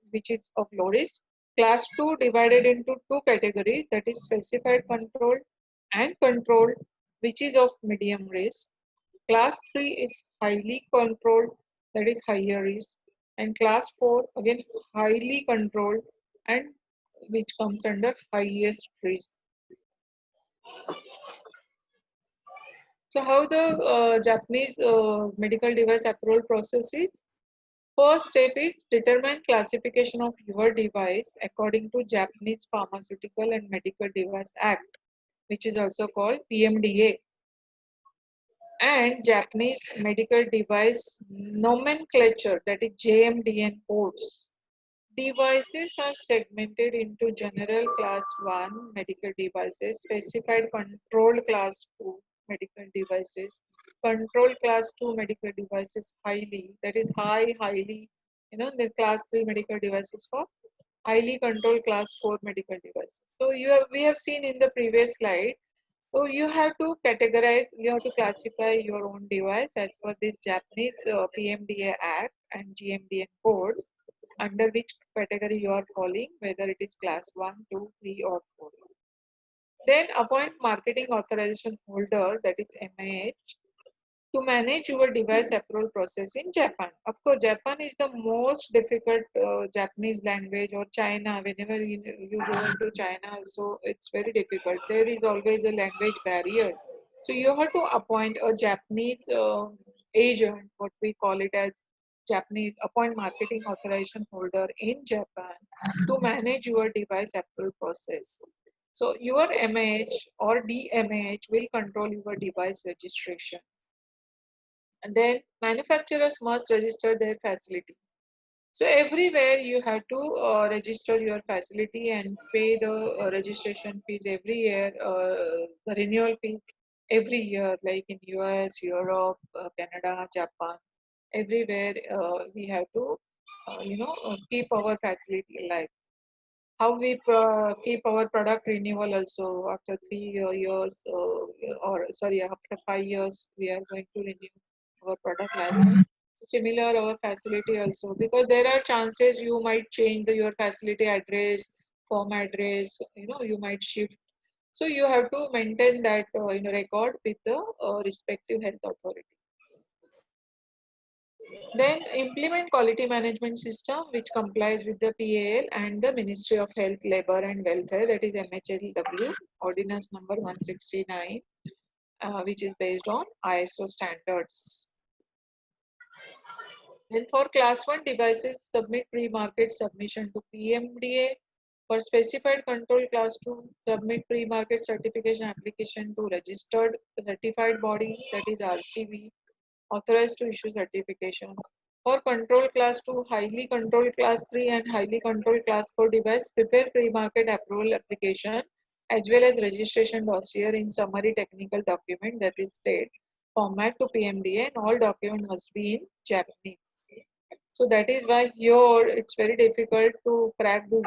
which is of low risk. Class 2 divided into two categories, that is specified control and controlled, which is of medium risk. Class 3 is highly controlled, that is higher risk. And class 4 again highly controlled and which comes under highest risk. So how the Japanese medical device approval process is? First step is determine classification of your device according to Japanese Pharmaceutical and Medical Device Act, which is also called PMDA, and Japanese Medical Device Nomenclature, that is JMDN codes. Devices are segmented into general class 1 medical devices, specified controlled class 2 medical devices, controlled class 2 medical devices highly, that is highly, the class 3 medical devices for highly controlled class 4 medical devices. So we have seen in the previous slide, so you have to categorize, you have to classify your own device as per this Japanese PMDA Act and GMDN codes, under which category you are falling, whether it is class 1, 2, 3 or 4. Then appoint marketing authorization holder, that is MAH, to manage your device approval process in Japan. Of course, Japan is the most difficult Japanese language, or China. Whenever you go into China, so it's very difficult. There is always a language barrier. So you have to appoint a Japanese agent, what we call it as Japanese appoint marketing authorization holder in Japan to manage your device approval process. So your MAH or DMAH will control your device registration. And then manufacturers must register their facility. So everywhere you have to register your facility and pay the registration fees every year, the renewal fees every year, like in US, Europe, Canada, Japan. Everywhere we have to, keep our facility alive. How we keep our product renewal also after 3 years, or sorry, after 5 years, we are going to renew our product license. So similar our facility also, because there are chances you might change your facility address, firm address, you might shift. So you have to maintain that record with the respective health authority. Then implement quality management system which complies with the PAL and the Ministry of Health, Labour and Welfare, that is MHLW, Ordinance number 169, which is based on ISO standards. Then for class 1 devices, submit pre-market submission to PMDA. For specified control class 2, submit pre-market certification application to registered certified body, that is RCB, authorized to issue certification. For control class 2, highly controlled class 3 and highly controlled class 4 device, prepare pre-market approval application as well as registration dossier in summary technical document, that is state format to PMDA, and all document must be in Japanese. So that is why here it's very difficult to crack this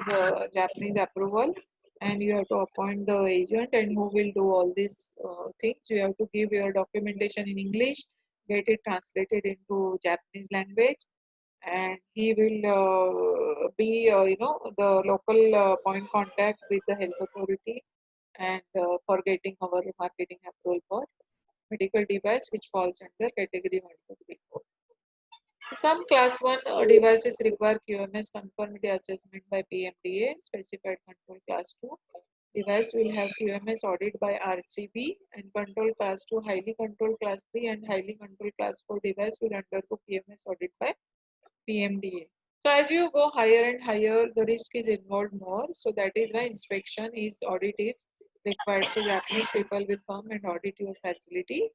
Japanese approval, and you have to appoint the agent and who will do all these things. You have to give your documentation in English, get it translated into Japanese language, and he will be the local point contact with the health authority, and for getting our marketing approval for medical device which falls under category 1 to 3. Some class 1 devices require QMS conformity assessment by PMDA. Specified control class 2 device will have QMS audit by RCB, and control class 2, highly controlled class 3 and highly controlled class 4 device will undergo PMS audit by PMDA. So as you go higher and higher, the risk is involved more. So that is why inspection is audit is required. So Japanese people will come and audit your facility,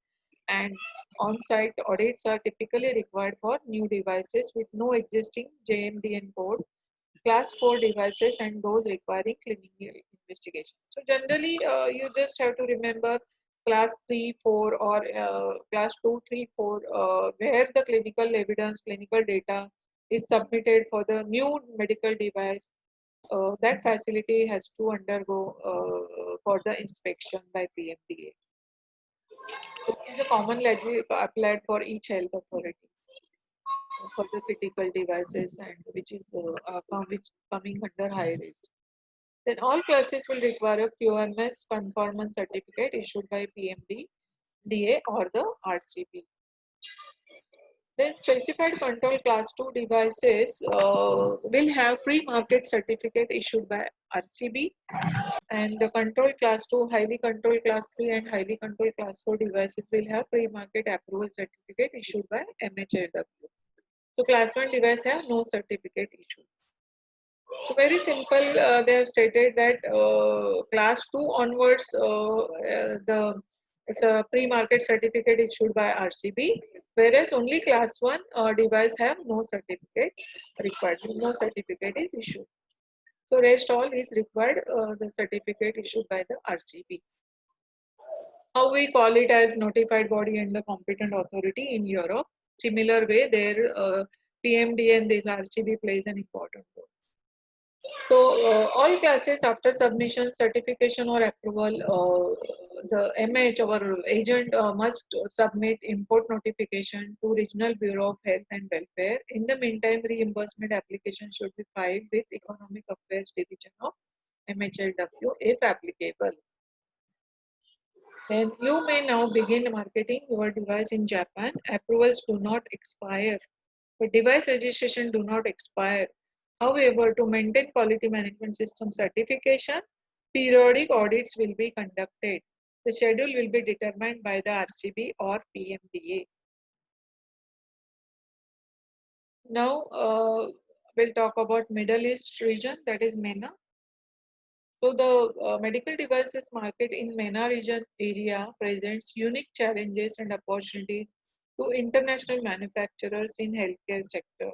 and on-site audits are typically required for new devices with no existing JMDN code, class 4 devices, and those requiring clinical investigation. So generally, you just have to remember class 3, 4 or class 2, 3, 4, where the clinical evidence, clinical data is submitted for the new medical device. That facility has to undergo for the inspection by PMDA. So this is a common logic applied for each health authority for the critical devices, and which is which coming under high risk. Then all classes will require a QMS conformance certificate issued by PMD, DA or the RCB. Then specified control class 2 devices will have pre-market certificate issued by RCB, and the control class 2, highly controlled class 3 and highly controlled class 4 devices will have pre-market approval certificate issued by MHLW. So class 1 device have no certificate issued. So very simple, they have stated that class 2 onwards, it's a pre-market certificate issued by RCB, whereas only class 1 device have no certificate required, no certificate is issued. So rest all is required, the certificate issued by the RCB. How we call it as notified body and the competent authority in Europe. Similar way, their PMD and this RCB plays an important role. So all classes after submission, certification or approval, the MH, our agent, must submit import notification to Regional Bureau of Health and Welfare. In the meantime, reimbursement application should be filed with Economic Affairs Division of MHLW if applicable. Then you may now begin marketing your device in Japan. Approvals do not expire. The device registration do not expire. However, to maintain quality management system certification, periodic audits will be conducted. The schedule will be determined by the RCB or PMDA. Now, we'll talk about Middle East region, that is MENA. So the medical devices market in MENA region area presents unique challenges and opportunities to international manufacturers in healthcare sector.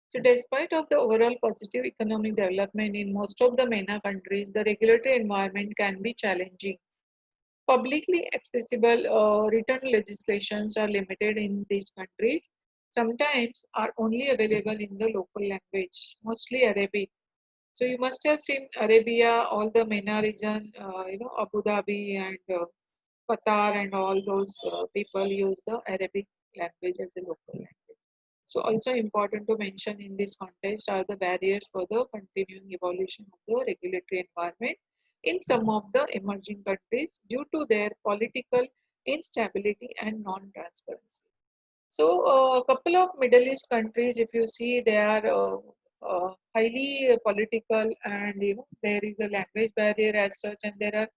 So despite of the overall positive economic development in most of the MENA countries, the regulatory environment can be challenging. Publicly accessible written legislations are limited in these countries, sometimes are only available in the local language, mostly Arabic. So you must have seen Arabia, all the MENA region, Abu Dhabi and Qatar and all those people use the Arabic language as a local language. So also important to mention in this context are the barriers for the continuing evolution of the regulatory environment in some of the emerging countries due to their political instability and non-transparency. So a couple of Middle East countries, if you see, they are highly political, and there is a language barrier as such, and there are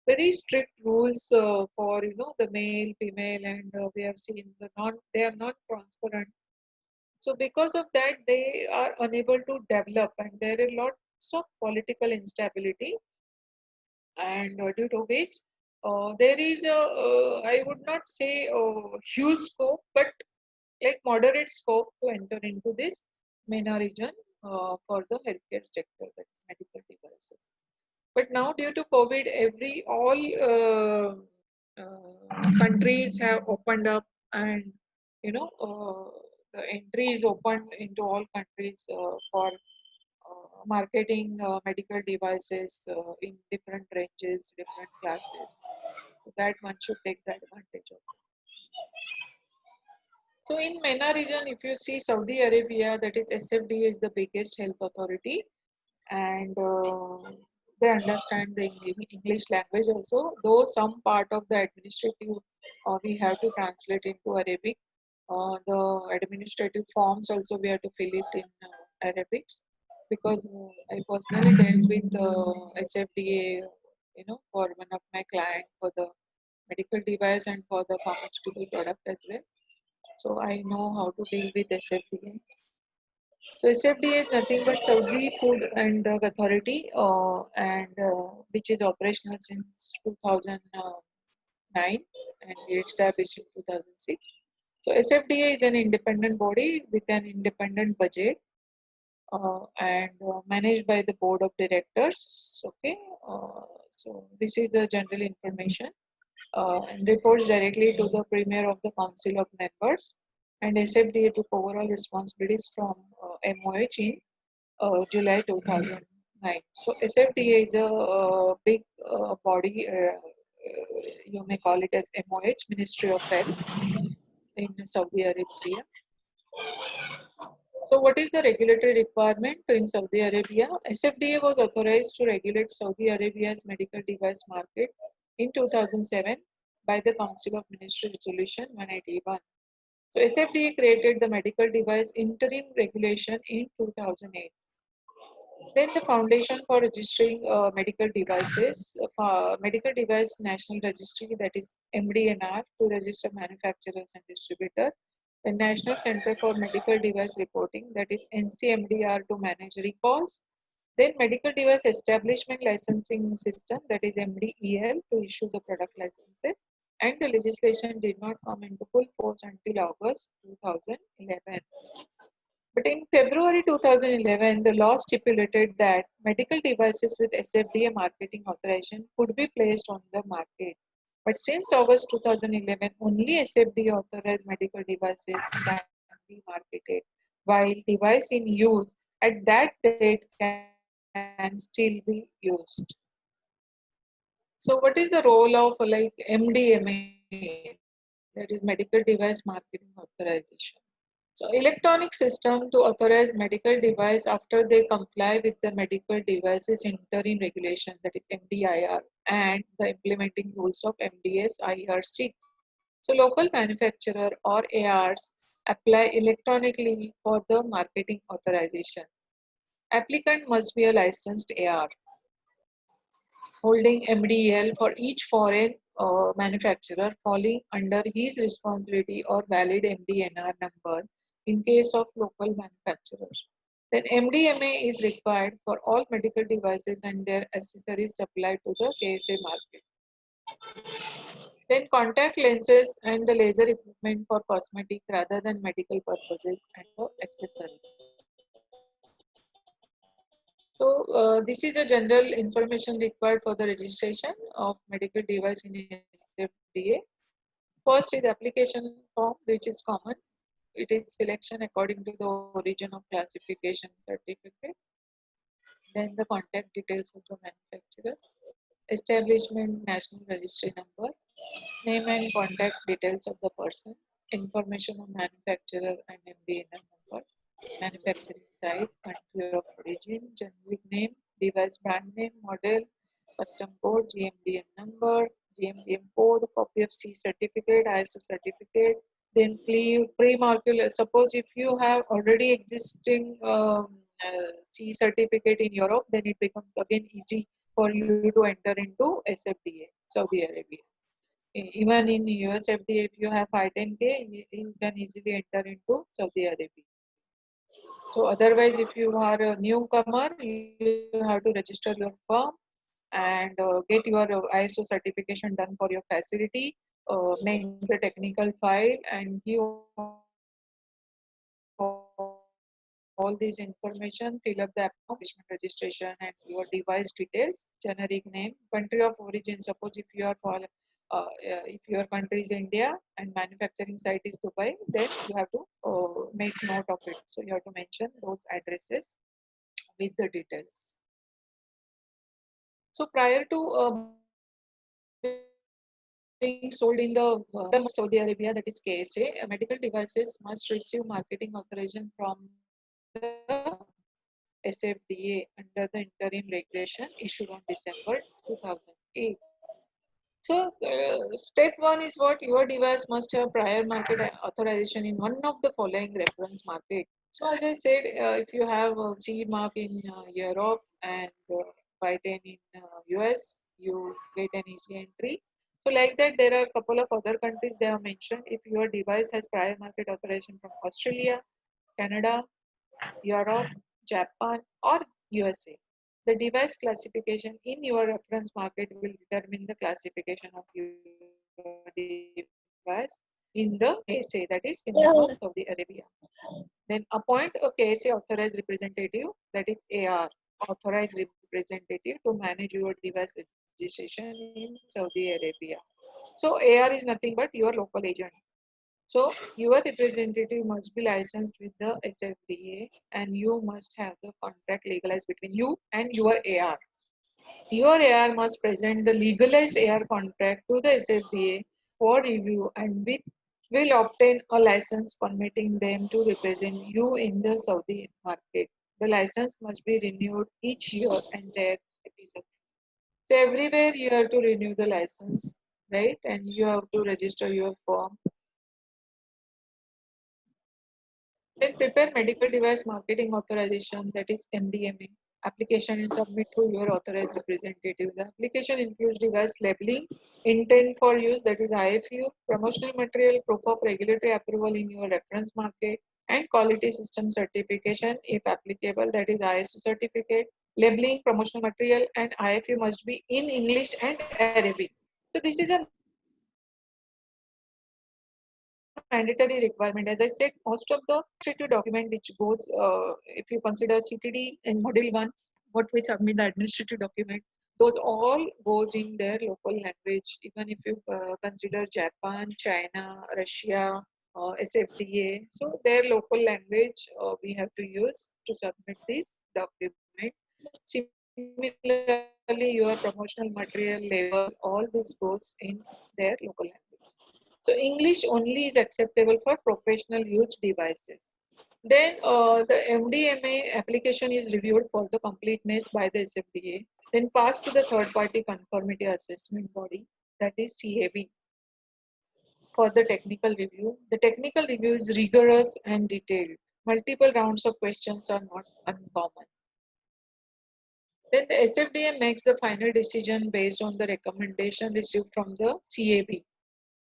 very strict rules for the male, female, and we have seen they are not transparent. So because of that, they are unable to develop, and there are lots of political instability, and due to which there is a I would not say a huge scope, but like moderate scope to enter into this MENA region for the healthcare sector, that's medical devices. But now due to COVID, all countries have opened up, and the entry is open into all countries for marketing medical devices in different ranges, different classes. So that one should take the advantage of. So in MENA region, if you see Saudi Arabia, that is SFDA is the biggest health authority, and they understand the English language also. Though some part of the administrative we have to translate into Arabic. The administrative forms also we have to fill it in Arabics, because I personally dealt with SFDA, for one of my client for the medical device and for the pharmaceutical product as well. So I know how to deal with SFDA. So SFDA is nothing but Saudi Food and Drug Authority, and which is operational since 2009 and established in 2006. So SFDA is an independent body with an independent budget, and managed by the board of directors. Okay, so this is the general information, and reports directly to the Premier of the Council of Members. And SFDA took overall responsibilities from MOH in July 2009. So SFDA is a big body, you may call it as MOH, Ministry of Health in Saudi Arabia. So what is the regulatory requirement in Saudi Arabia? SFDA was authorized to regulate Saudi Arabia's medical device market in 2007 by the Council of Ministry Resolution 181. So SFDA created the medical device interim regulation in 2008. Then the Foundation for Registering Medical Devices, Medical Device National Registry, that is MDNR, to register manufacturers and distributors. The National Center for Medical Device Reporting, that is NCMDR, to manage recalls. Then Medical Device Establishment Licensing System, that is MDEL, to issue the product licenses. And the legislation did not come into full force until August 2011. But in February 2011, the law stipulated that medical devices with SFDA marketing authorization could be placed on the market. But since August 2011, only SFDA authorized medical devices can be marketed, while device in use at that date can still be used. So what is the role of like MDMA, that is Medical Device Marketing Authorization? So electronic system to authorize medical device after they comply with the medical devices interim regulation, that is MDIR, and the implementing rules of MDS IR 6. So local manufacturer or ARs apply electronically for the marketing authorization. Applicant must be a licensed AR holding MDL for each foreign manufacturer falling under his responsibility or valid MDNR number in case of local manufacturers. Then MDMA is required for all medical devices and their accessories supplied to the KSA market. Then contact lenses and the laser equipment for cosmetic rather than medical purposes and for accessories. So this is a general information required for the registration of medical device in SFDA. First is application form, which is common. It is selection according to the origin of classification certificate. Then the contact details of the manufacturer, establishment national registry number, name and contact details of the person, information on manufacturer and MBNR number, manufacturing site, country of origin, generic name, device brand name, model, custom code, GMDN number, GMDM code, copy of C certificate, ISO certificate, then pre-market. Suppose if you have already existing C certificate in Europe, then it becomes again easy for you to enter into SFDA, Saudi Arabia. Even in US FDA, if you have 510K, you can easily enter into Saudi Arabia. So otherwise, if you are a newcomer, you have to register your firm and get your ISO certification done for your facility, make the technical file and give all the documents all this information, fill up the application registration and your device details, generic name, country of origin. Suppose if your country is India and manufacturing site is Dubai, then you have to make note of it. So you have to mention those addresses with the details. So prior to being sold in the Kingdom of Saudi Arabia, that is KSA, medical devices must receive marketing authorization from the SFDA under the interim regulation issued on December 2008. So, step one is what your device must have prior market authorization in one of the following reference market. So, as I said, if you have a CE mark in Europe and by 10 in US, you get an easy entry. So, like that, there are a couple of other countries they have mentioned. If your device has prior market authorization from Australia, Canada, Europe, Japan, or USA. The device classification in your reference market will determine the classification of your device in the KSA, that is Kingdom of Saudi Arabia. Then appoint a KSA authorized representative, that is AR, authorized representative to manage your device registration in Saudi Arabia. So AR is nothing but your local agent. So your representative must be licensed with the SFDA and you must have the contract legalized between you and your AR. Your AR must present the legalized AR contract to the SFDA for review and will obtain a license permitting them to represent you in the Saudi market. The license must be renewed each year and there it is a so everywhere you have to renew the license, right? And you have to register your form. Then prepare medical device marketing authorization, that is MDMA. Application and submit through your authorized representative. The application includes device labeling, intent for use, that is IFU, promotional material, proof of regulatory approval in your reference market, and quality system certification, if applicable, that is ISO certificate. Labeling, promotional material, and IFU must be in English and Arabic. So this is a mandatory requirement. As I said, most of the administrative document which goes, if you consider CTD in module 1, what we submit the administrative document, those all goes in their local language. Even if you consider Japan, China, Russia, SFDA, so their local language we have to use to submit this document. Similarly, your promotional material, label, all this goes in their local language. So English only is acceptable for professional use devices. Then the MDMA application is reviewed for the completeness by the SFDA, then passed to the third party conformity assessment body, that is CAB, for the technical review. The technical review is rigorous and detailed. Multiple rounds of questions are not uncommon. Then the SFDA makes the final decision based on the recommendation received from the CAB,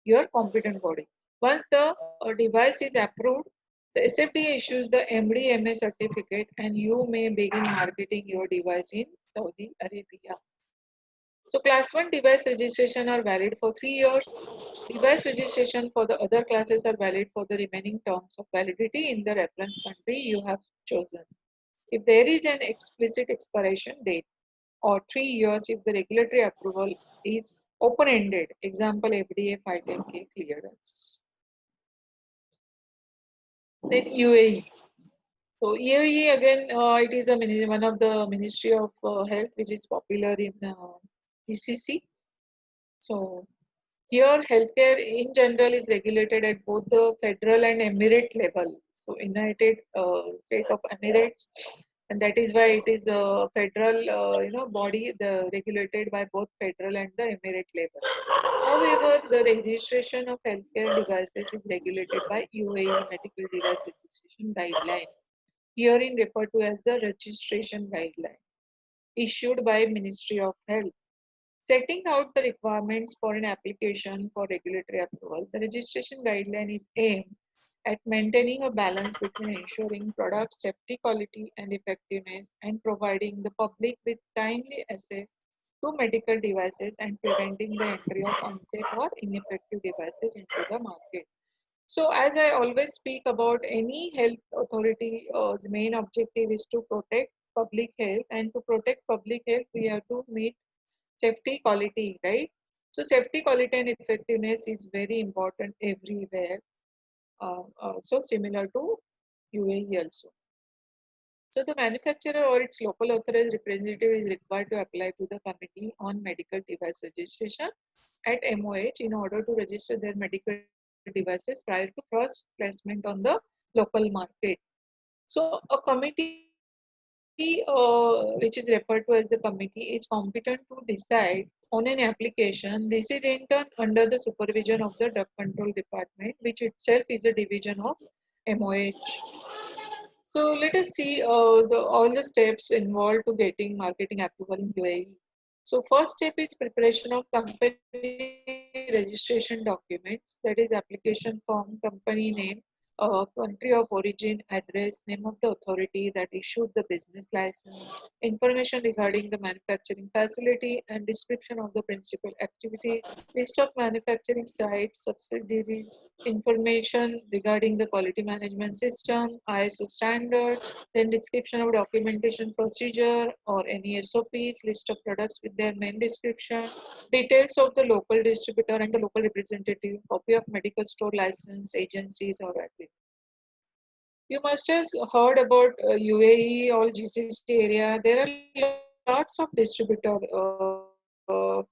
your competent body. Once the device is approved, the SFDA issues the MDMA certificate and you may begin marketing your device in Saudi Arabia. So class 1 device registration are valid for 3 years. Device registration for the other classes are valid for the remaining terms of validity in the reference country you have chosen. If there is an explicit expiration date, or 3 years if the regulatory approval is open-ended, example FDA 510K clearance. Then UAE. So UAE again, it is one of the Ministry of Health which is popular in GCC. So here healthcare in general is regulated at both the federal and emirate level. So United State of Emirates, and that is why it is a federal body the regulated by both federal and the emirate level. However, the registration of healthcare devices is regulated by UAE Medical Device Registration Guideline, herein referred to as the registration guideline, issued by Ministry of Health. Setting out the requirements for an application for regulatory approval, the registration guideline is aimed at maintaining a balance between ensuring product safety, quality, and effectiveness, and providing the public with timely access to medical devices and preventing the entry of unsafe or ineffective devices into the market. So as I always speak about any health authority, the main objective is to protect public health, and to protect public health, we have to meet safety quality, right? So safety quality and effectiveness is very important everywhere. So similar to UAE also. So the manufacturer or its local authorized representative is required to apply to the Committee on Medical Device Registration at MOH in order to register their medical devices prior to first placement on the local market. So a committee, which is referred to as the committee, is competent to decide on an application. This is in turn under the supervision of the Drug Control Department, which itself is a division of MOH. So let us see all the steps involved to getting marketing approval in UAE. So first step is preparation of company registration documents, that is application form, company name, country of origin, address, name of the authority that issued the business license, information regarding the manufacturing facility, and description of the principal activities, list of manufacturing sites, subsidiaries, information regarding the quality management system, ISO standards, then description of documentation procedure or any SOPs, list of products with their main description, details of the local distributor and the local representative, copy of medical store license, agencies or agreement. You must have heard about UAE or GCC area. There are lots of distributor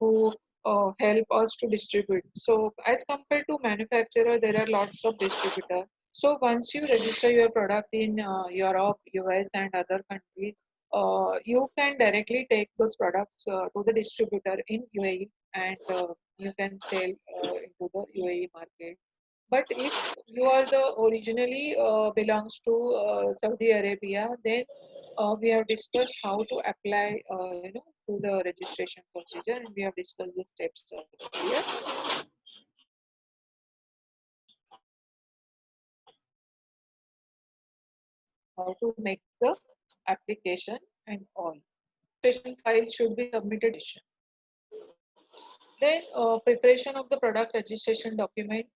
who help us to distribute. So as compared to manufacturer, there are lots of distributor. So once you register your product in Europe, US, and other countries, you can directly take those products to the distributor in UAE, and you can sell into the UAE market. But if you are the originally belongs to Saudi Arabia, then we have discussed how to apply, to the registration procedure, and we have discussed the steps earlier. How to make the application and all. Registration file should be submitted. Then preparation of the product registration document.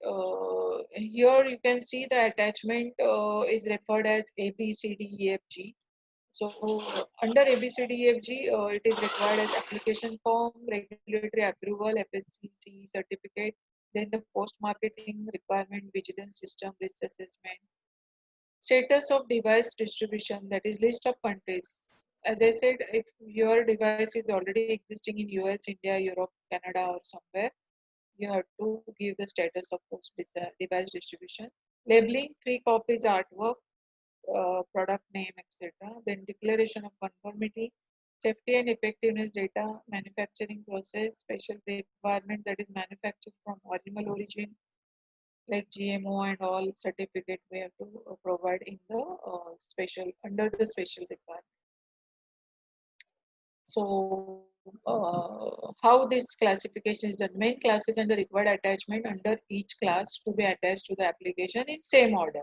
Here you can see the attachment is referred as ABCDEFG. So under ABCDEFG, it is required as application form, regulatory approval, FSCC certificate, then the post-marketing requirement, vigilance system, risk assessment, status of device distribution, that is list of countries. As I said, if your device is already existing in US, India, Europe, Canada, or somewhere, you have to give the status of those device distribution. Labeling, 3 copies artwork, product name, etc. Then declaration of conformity, safety and effectiveness data, manufacturing process, special requirement, that is manufactured from animal origin, like GMO and all certificate we have to provide in the special under the special requirement. So how this classification is done? Main classes and the required attachment under each class to be attached to the application in same order.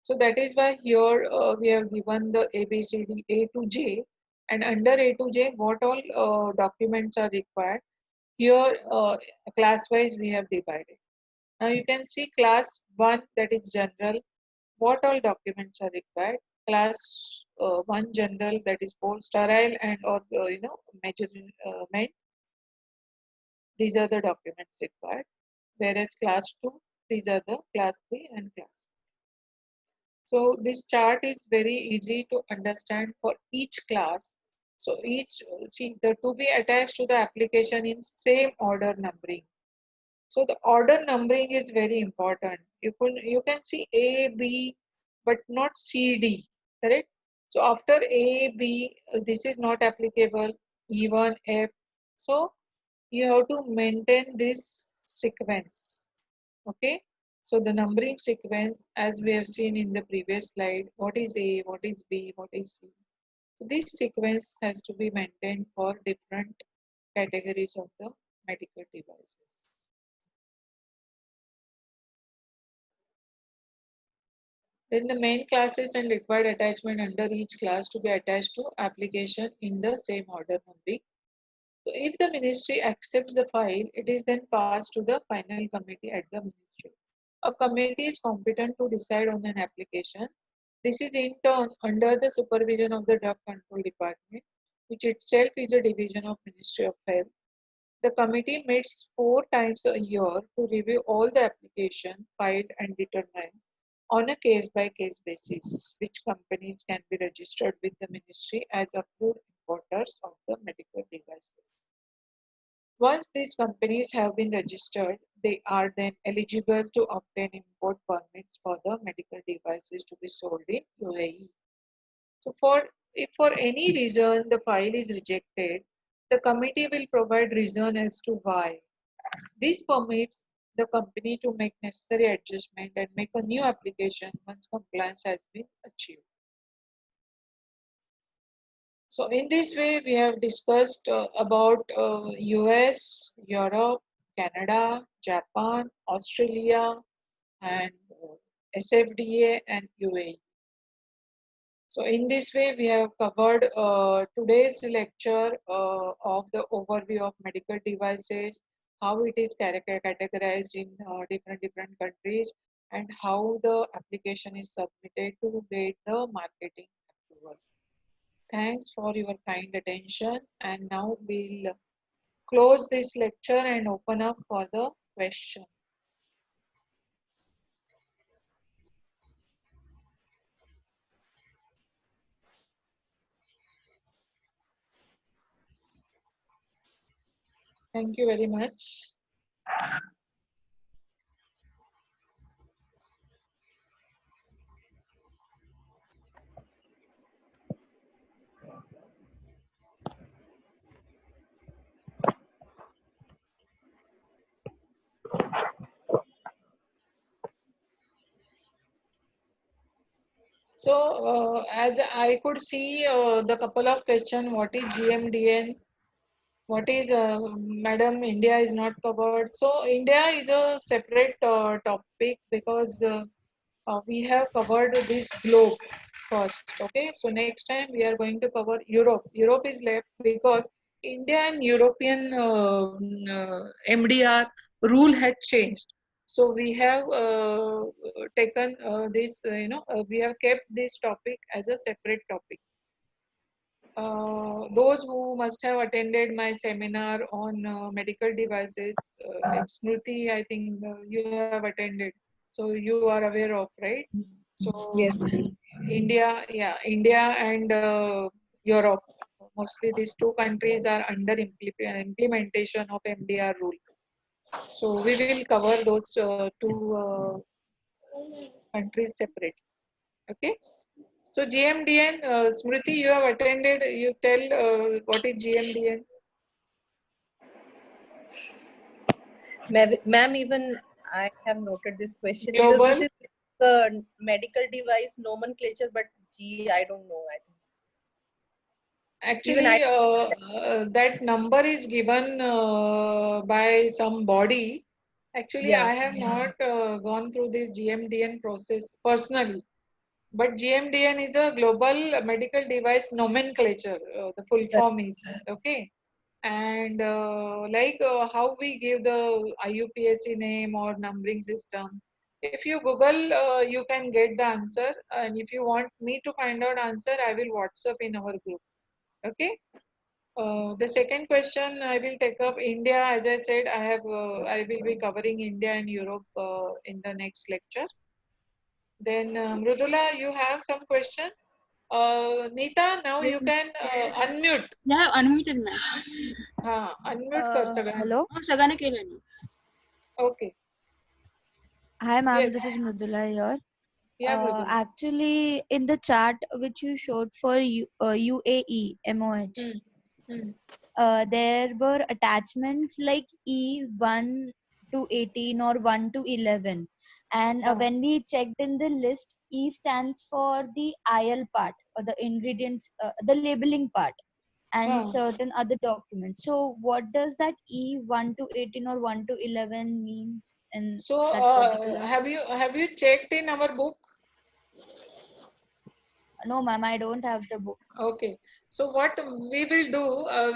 So that is why here we have given the ABCD A to J, and under A to J, what all documents are required. Here, class wise, we have divided. Now you can see class 1, that is general. What all documents are required? Class 1 general, that is both sterile and or measurement. These are the documents required. Whereas class 2, these are the class 3 and class. So this chart is very easy to understand for each class. So each, see, the to be attached to the application in same order numbering. So the order numbering is very important. You can see A, B, but not C, D, correct? So after A, B, this is not applicable, E1, F. So you have to maintain this sequence, okay? So the numbering sequence, as we have seen in the previous slide, what is A, what is B, what is C. So this sequence has to be maintained for different categories of the medical devices. Then the main classes and required attachment under each class to be attached to application in the same order numbering. So if the ministry accepts the file, it is then passed to the final committee at the ministry. A committee is competent to decide on an application. This is in turn under the supervision of the Drug Control Department, which itself is a division of Ministry of Health. The committee meets 4 times a year to review all the applications filed and determine on a case-by-case basis which companies can be registered with the ministry as approved importers of the medical devices. Once these companies have been registered, they are then eligible to obtain import permits for the medical devices to be sold in UAE. So if for any reason the file is rejected, the committee will provide reason as to why. This permits the company to make necessary adjustment and make a new application once compliance has been achieved. So in this way, we have discussed about US, Europe, Canada, Japan, Australia, and SFDA and UAE. So in this way, we have covered today's lecture of the overview of medical devices, how it is categorized in different countries, and how the application is submitted to get the marketing approval. Thanks for your kind attention, and now we'll close this lecture and open up for the question. Thank you very much. So, as I could see the couple of questions, what is GMDN? What is, Madam, India is not covered. So, India is a separate topic because we have covered this globe first. Okay, so next time we are going to cover Europe. Europe is left because India and European MDR rule had changed. So we have taken this, we have kept this topic as a separate topic. Those who must have attended my seminar on medical devices, like Smriti, I think you have attended. So you are aware of, right? So Yes, ma'am. India and Europe, mostly these two countries are under implementation of MDR rule. So we will cover those two countries separate. Okay. So GMDN, Smriti, you have attended. You tell what is GMDN. Ma'am, even I have noted this question because this Global. is the medical device nomenclature, but G, I don't know. I think even I. Actually, that number is given by some body. Actually, Yeah. I have not gone through this GMDN process personally. But GMDN is a global medical device nomenclature. The full Correct. form is okay. And like how we give the IUPAC name or numbering system. If you Google, you can get the answer. And if you want me to find out answer, I will WhatsApp in our group. Okay. The second question I will take up India. As I said, I will be covering India and Europe in the next lecture. Then Mrudula, you have some question. Nita, now Yes, you can unmute. yeah, unmuted ma'am. हाँ, unmute कर सगळ्यांना. Hello. सगळ्यांना केलं ना. Okay. Hi, ma'am. This Yes. is Mridula here. Yeah, Mrudula. Actually, in the chart which you showed for UAE MOH, Hmm. Hmm. there were attachments like E1 to 18 or 1 to 11. And हाँ. when we checked in the list, E stands for the IL part or the ingredients, the labeling part, and हाँ. certain other documents. So, what does that E1 to 18 or 1 to 11 means in So that particular? have you checked in our book? No, ma'am, I don't have the book. Okay. So what we will do,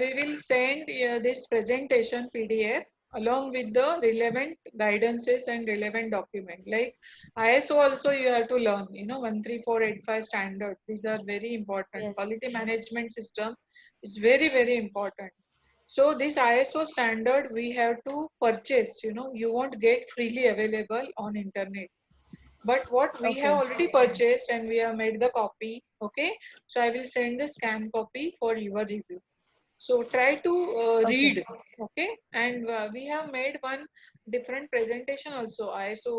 we will send this presentation PDF along with the relevant guidances and relevant document. Like ISO also you have to learn, 13485 standard. These are very important. Yes. Quality management system is very, very important. So this ISO standard we have to purchase, you won't get freely available on internet. But what we have Okay. already purchased and we have made the copy, okay? So I will send the scan copy for your review. So try to Okay. read, okay? And we have made one different presentation also, ISO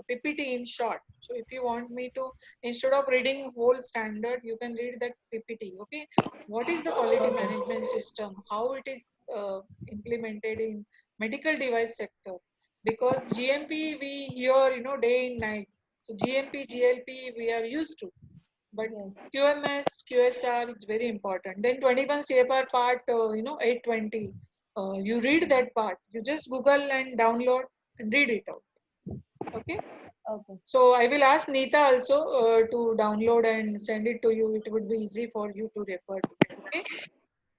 PPT in short. So if you want me to, instead of reading whole standard, you can read that PPT, okay? What is the quality Okay. management system? How it is implemented in medical device sector? Because GMP we hear, day and night. So GMP, GLP we are used to, but Yes. QMS, QSR is very important. Then 21 CFR part, 820. You read that part. You just Google and download and read it out. Okay. Okay. So I will ask Neeta also to download and send it to you. It would be easy for you to refer to. Okay.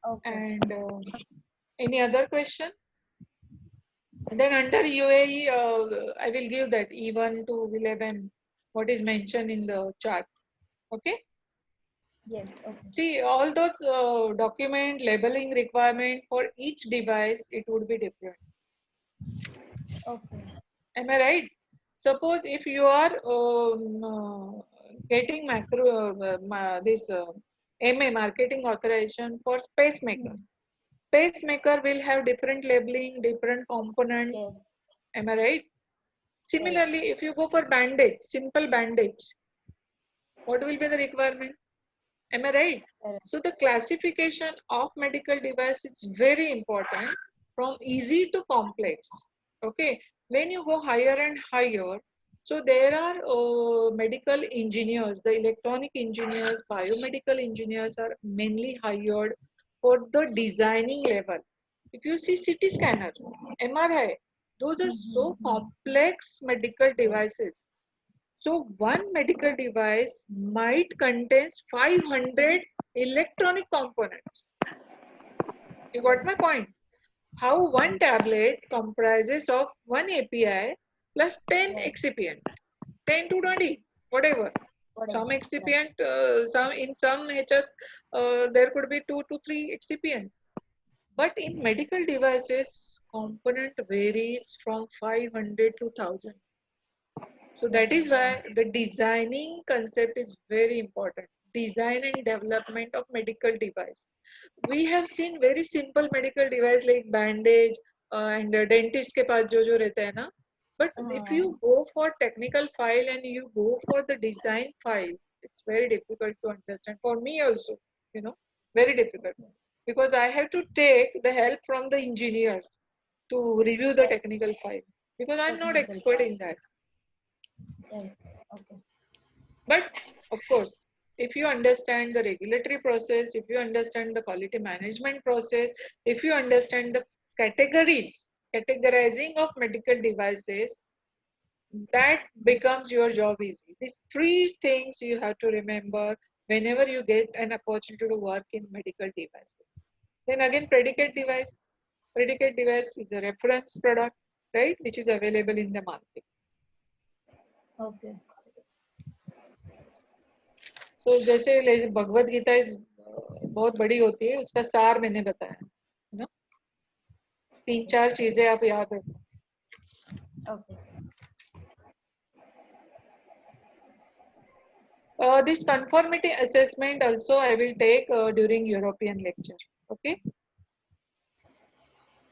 Okay. And any other question? And then under UAE, I will give that E1 to 11, what is mentioned in the chart. Okay. Yes. Okay. See, all those document labeling requirement for each device, it would be different. Okay. Am I right? Suppose if you are getting this MA marketing authorization for pacemaker. Hmm. Pacemaker will have different labeling, different component. Yes. Am I right? Right. Similarly, if you go for bandage, simple bandage, what will be the requirement? Am I right? Correct. So the classification of medical device is very important from easy to complex. Okay. When you go higher and higher, so there are medical engineers, the electronic engineers, biomedical engineers are mainly hired for the designing level. If you see CT scanner, MRI, those are so Mm-hmm. complex medical Yes. devices. So one medical device might contain 500 electronic components. You got my Yes. point? How one Yes. tablet comprises of one API plus 10 Right. excipient, 10 to 20, whatever. Whatever. Some Right. excipient, some HR, there could be 2 to 3 excipient. But in medical devices, component varies from 500 to 1000. So that is Okay. why the designing concept is very important. Design and development of medical device. We have seen very simple medical device like bandage and dentist के पास जो रहता है ना. But if Uh, you go for technical file and you go for the design file, it's very difficult to understand. For me also, very difficult because I have to take the help from the engineers to review the right. technical file because I'm not Technical expert part. in that. Right. Okay. But of course, if you understand the regulatory process, if you understand the quality management process, if you understand the categorizing of medical devices, that becomes your job easy. These 3 things you have to remember whenever you get an opportunity to work in medical devices. Then again, predicate device. Predicate device is a reference product, right, which is available in the market. Okay. सो जैसे भगवत गीता इस बहुत बड़ी होती है, उसका सार मैंने बताया है ना. 3-4 चीजें आप याद रखो. Okay. This conformity assessment also I will take during European lecture. Okay.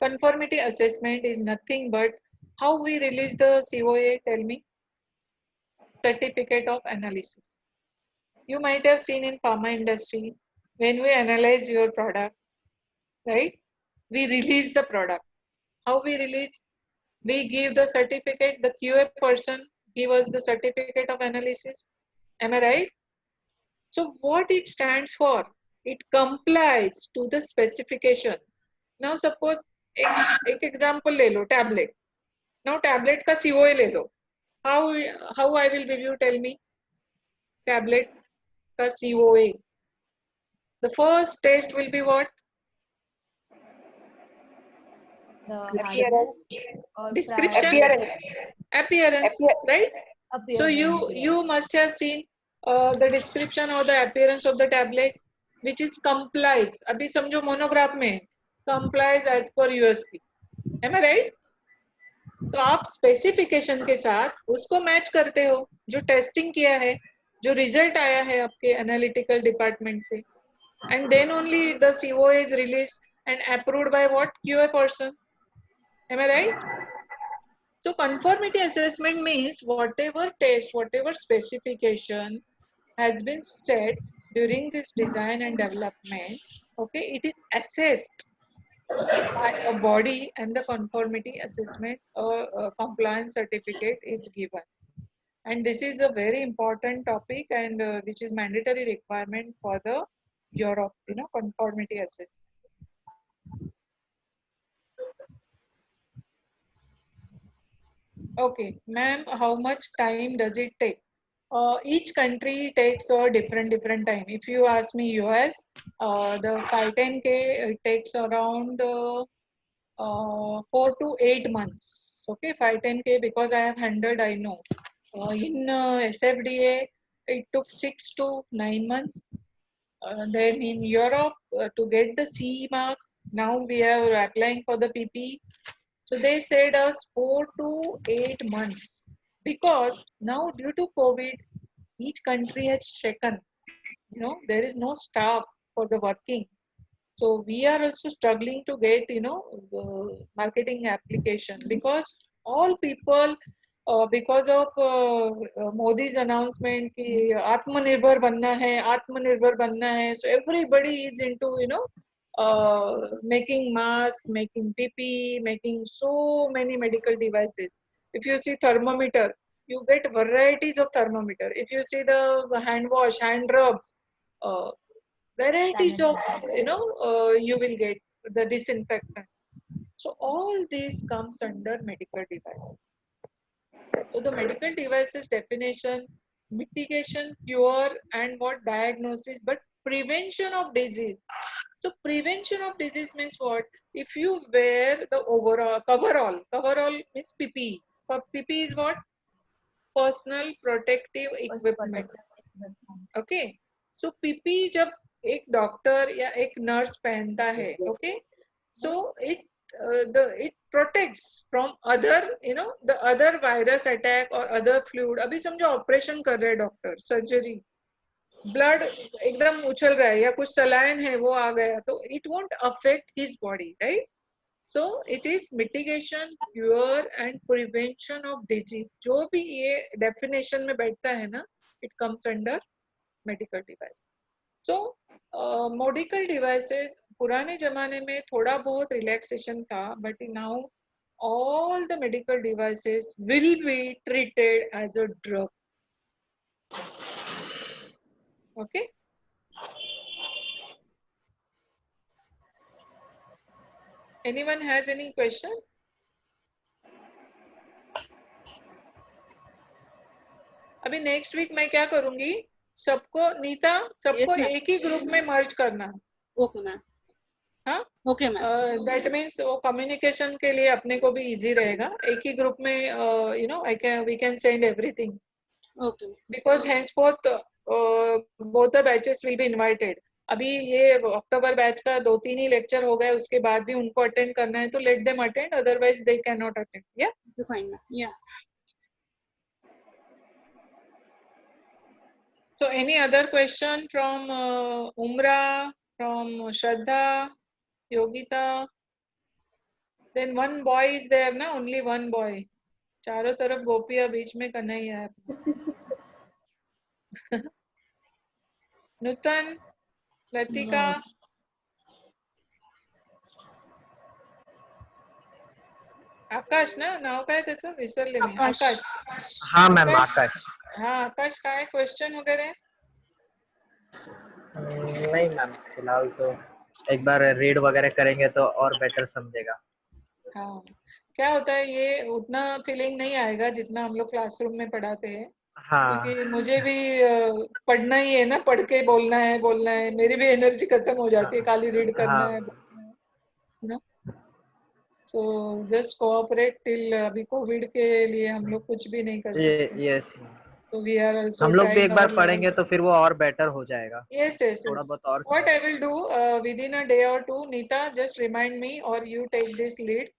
Conformity assessment is nothing but how we release the COA. Tell me. Certificate of analysis. You might have seen in pharma industry when we analyze your product, right? We release the product. How we release? We give the certificate, the QA person give us the certificate of analysis. Am I right? So what it stands for? It complies to the specification. Now suppose एक example ले लो, tablet. Now tablet का COA ले लो. How I will review? Tell me. Tablet का COA. The first test will be what? The Appearance. hardness or Description. Appearance, right? So appearance, you yes. must have seen the description or the appearance of the tablet, which is complies. अभी समझो monograph में complies as per USP. Am I right? तो आप specification के साथ उसको match करते हो, जो टेस्टिंग किया है, जो रिजल्ट आया है आपके एनालिटिकल डिपार्टमेंट से, and then only the CO is released and approved by what? QA person. Am I right? So conformity assessment means whatever test, whatever specification has been set during this design and development, okay, it is assessed by a body and the conformity assessment or compliance certificate is given. And this is a very important topic and which is mandatory requirement for the Europe, conformity assessment. Okay, ma'am, how much time does it take? Each country takes a different time. If you ask me US, the 510K it takes around 4 to 8 months. Okay, 510K because I have handled, I know. In SFDA, it took 6 to 9 months. Then in Europe, to get the CE marks, now we are applying for the PP. So they said us 4 to 8 months because now due to COVID, each country has shaken. There is no staff for the working. So we are also struggling to get, the marketing application because all people, because of Modi's announcement कि आत्मनिर्भर बनना है, so everybody is into, making masks, making PP, making so many medical devices. If you see thermometer, you get varieties of thermometer. If you see the hand wash, hand rubs, varieties of, you will get the disinfectant. So all this comes under medical devices. So the medical devices definition, mitigation, cure, and what diagnosis, but prevention of disease. So prevention of disease means what? If you wear the overall coverall means PPE. PPE is what? Personal protective equipment. Okay. So PPE जब एक doctor या एक nurse पहनता है, okay, so it protects from other, the other virus attack or other fluid. अभी समझो operation कर रहे हैं डॉक्टर, सर्जरी, ब्लड एकदम उछल रहा है या कुछ सलाइन है वो आ गया, तो it won't affect his body, right? So it is mitigation, cure and prevention of disease. जो भी ये definition में बैठता है ना, it comes under medical device. So medical devices पुराने जमाने में थोड़ा बहुत relaxation था, but now all the medical devices will be treated as a drug. Okay. Anyone has any question? अभी नेक्स्ट वीक मैं क्या करूंगी, सबको नीता सबको एक ही ग्रुप में मर्ज करना. Okay ma'am. हाँ ओके मैम. दैट मीन्स वो कम्युनिकेशन के लिए अपने को भी इजी रहेगा. एक ही ग्रुप में we can send everything. Okay. Because henceforth both the batches will be invited. अभी ये अक्टूबर बैच का 2-3 ही लेक्चर हो गए, उसके बाद भी उनको अटेंड करना है तो let them attend, otherwise they can not attend. या फाइन मैम. या. So any other question from Umra, from Shraddha, Yogita? Then one boy is there ना, only one boy. चारों तरफ गोपियां, बीच में कन्हैया है. नूतन, लतिका, आकाश ना, नाव काय त्याचं विसरले मी. आकाश. हाँ मैम आकाश. हाँ आकाश, काय क्वेश्चन वगैरह? नहीं मैम, फिलहाल तो एक बार रीड वगैरह करेंगे तो और बेटर समझेगा. हाँ, क्या होता है ये उतना फीलिंग नहीं आएगा जितना हम लोग क्लासरूम में पढ़ाते हैं. हाँ. क्योंकि मुझे भी पढ़ना ही है ना, पढ़ के बोलना है, मेरी भी एनर्जी खत्म हो जाती है, खाली रीड करना है ना. So just cooperate till अभी कोविड के लिए हम लोग कुछ भी नहीं कर ये सकते. Yes So we are also हम लोग भी trying एक बार our level पढ़ेंगे तो best. फिर वो और बेटर हो जाएगा, Yes, yes, थोड़ा yes. बहुत और What I समझ. will do within a day or two, Neeta, just remind me or you take this lead.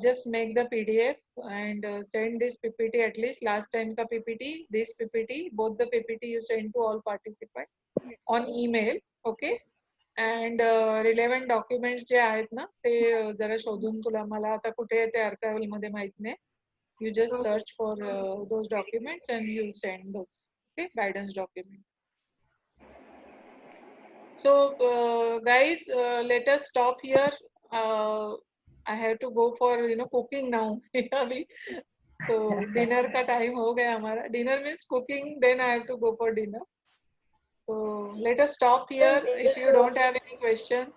Just make the PDF and send this PPT at least. Last time ka PPT, this PPT, both the PPT you send to all participants on email. Okay. And relevant documents जे आहेत ना ते जरा शोधून तुला मला आता कुठे आहे ते archival मध्ये माहित नाही. You just search for those documents and you send those. Okay, guidance document. So guys, let us stop here. I have to go for cooking now. अभी so dinner का time हो गया हमारा. Dinner means cooking, then I have to go for dinner. So let us stop here. If you don't have any question,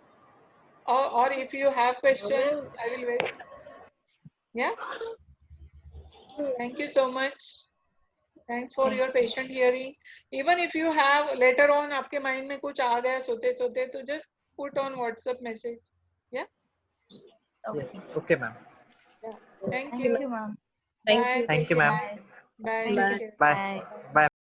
or if you have question, I will wait. Yeah. Thank you so much. Thanks for your patient hearing. Even if you have later on आपके mind में कुछ आ गया सोते सोते तो just put on WhatsApp message. Yeah. Okay. Okay ma'am. Yeah. Thank Thank you. you, ma'am. Thank Bye. you. Thank Take you, care. ma'am. Bye. Bye. Take care. Bye. Bye. Bye.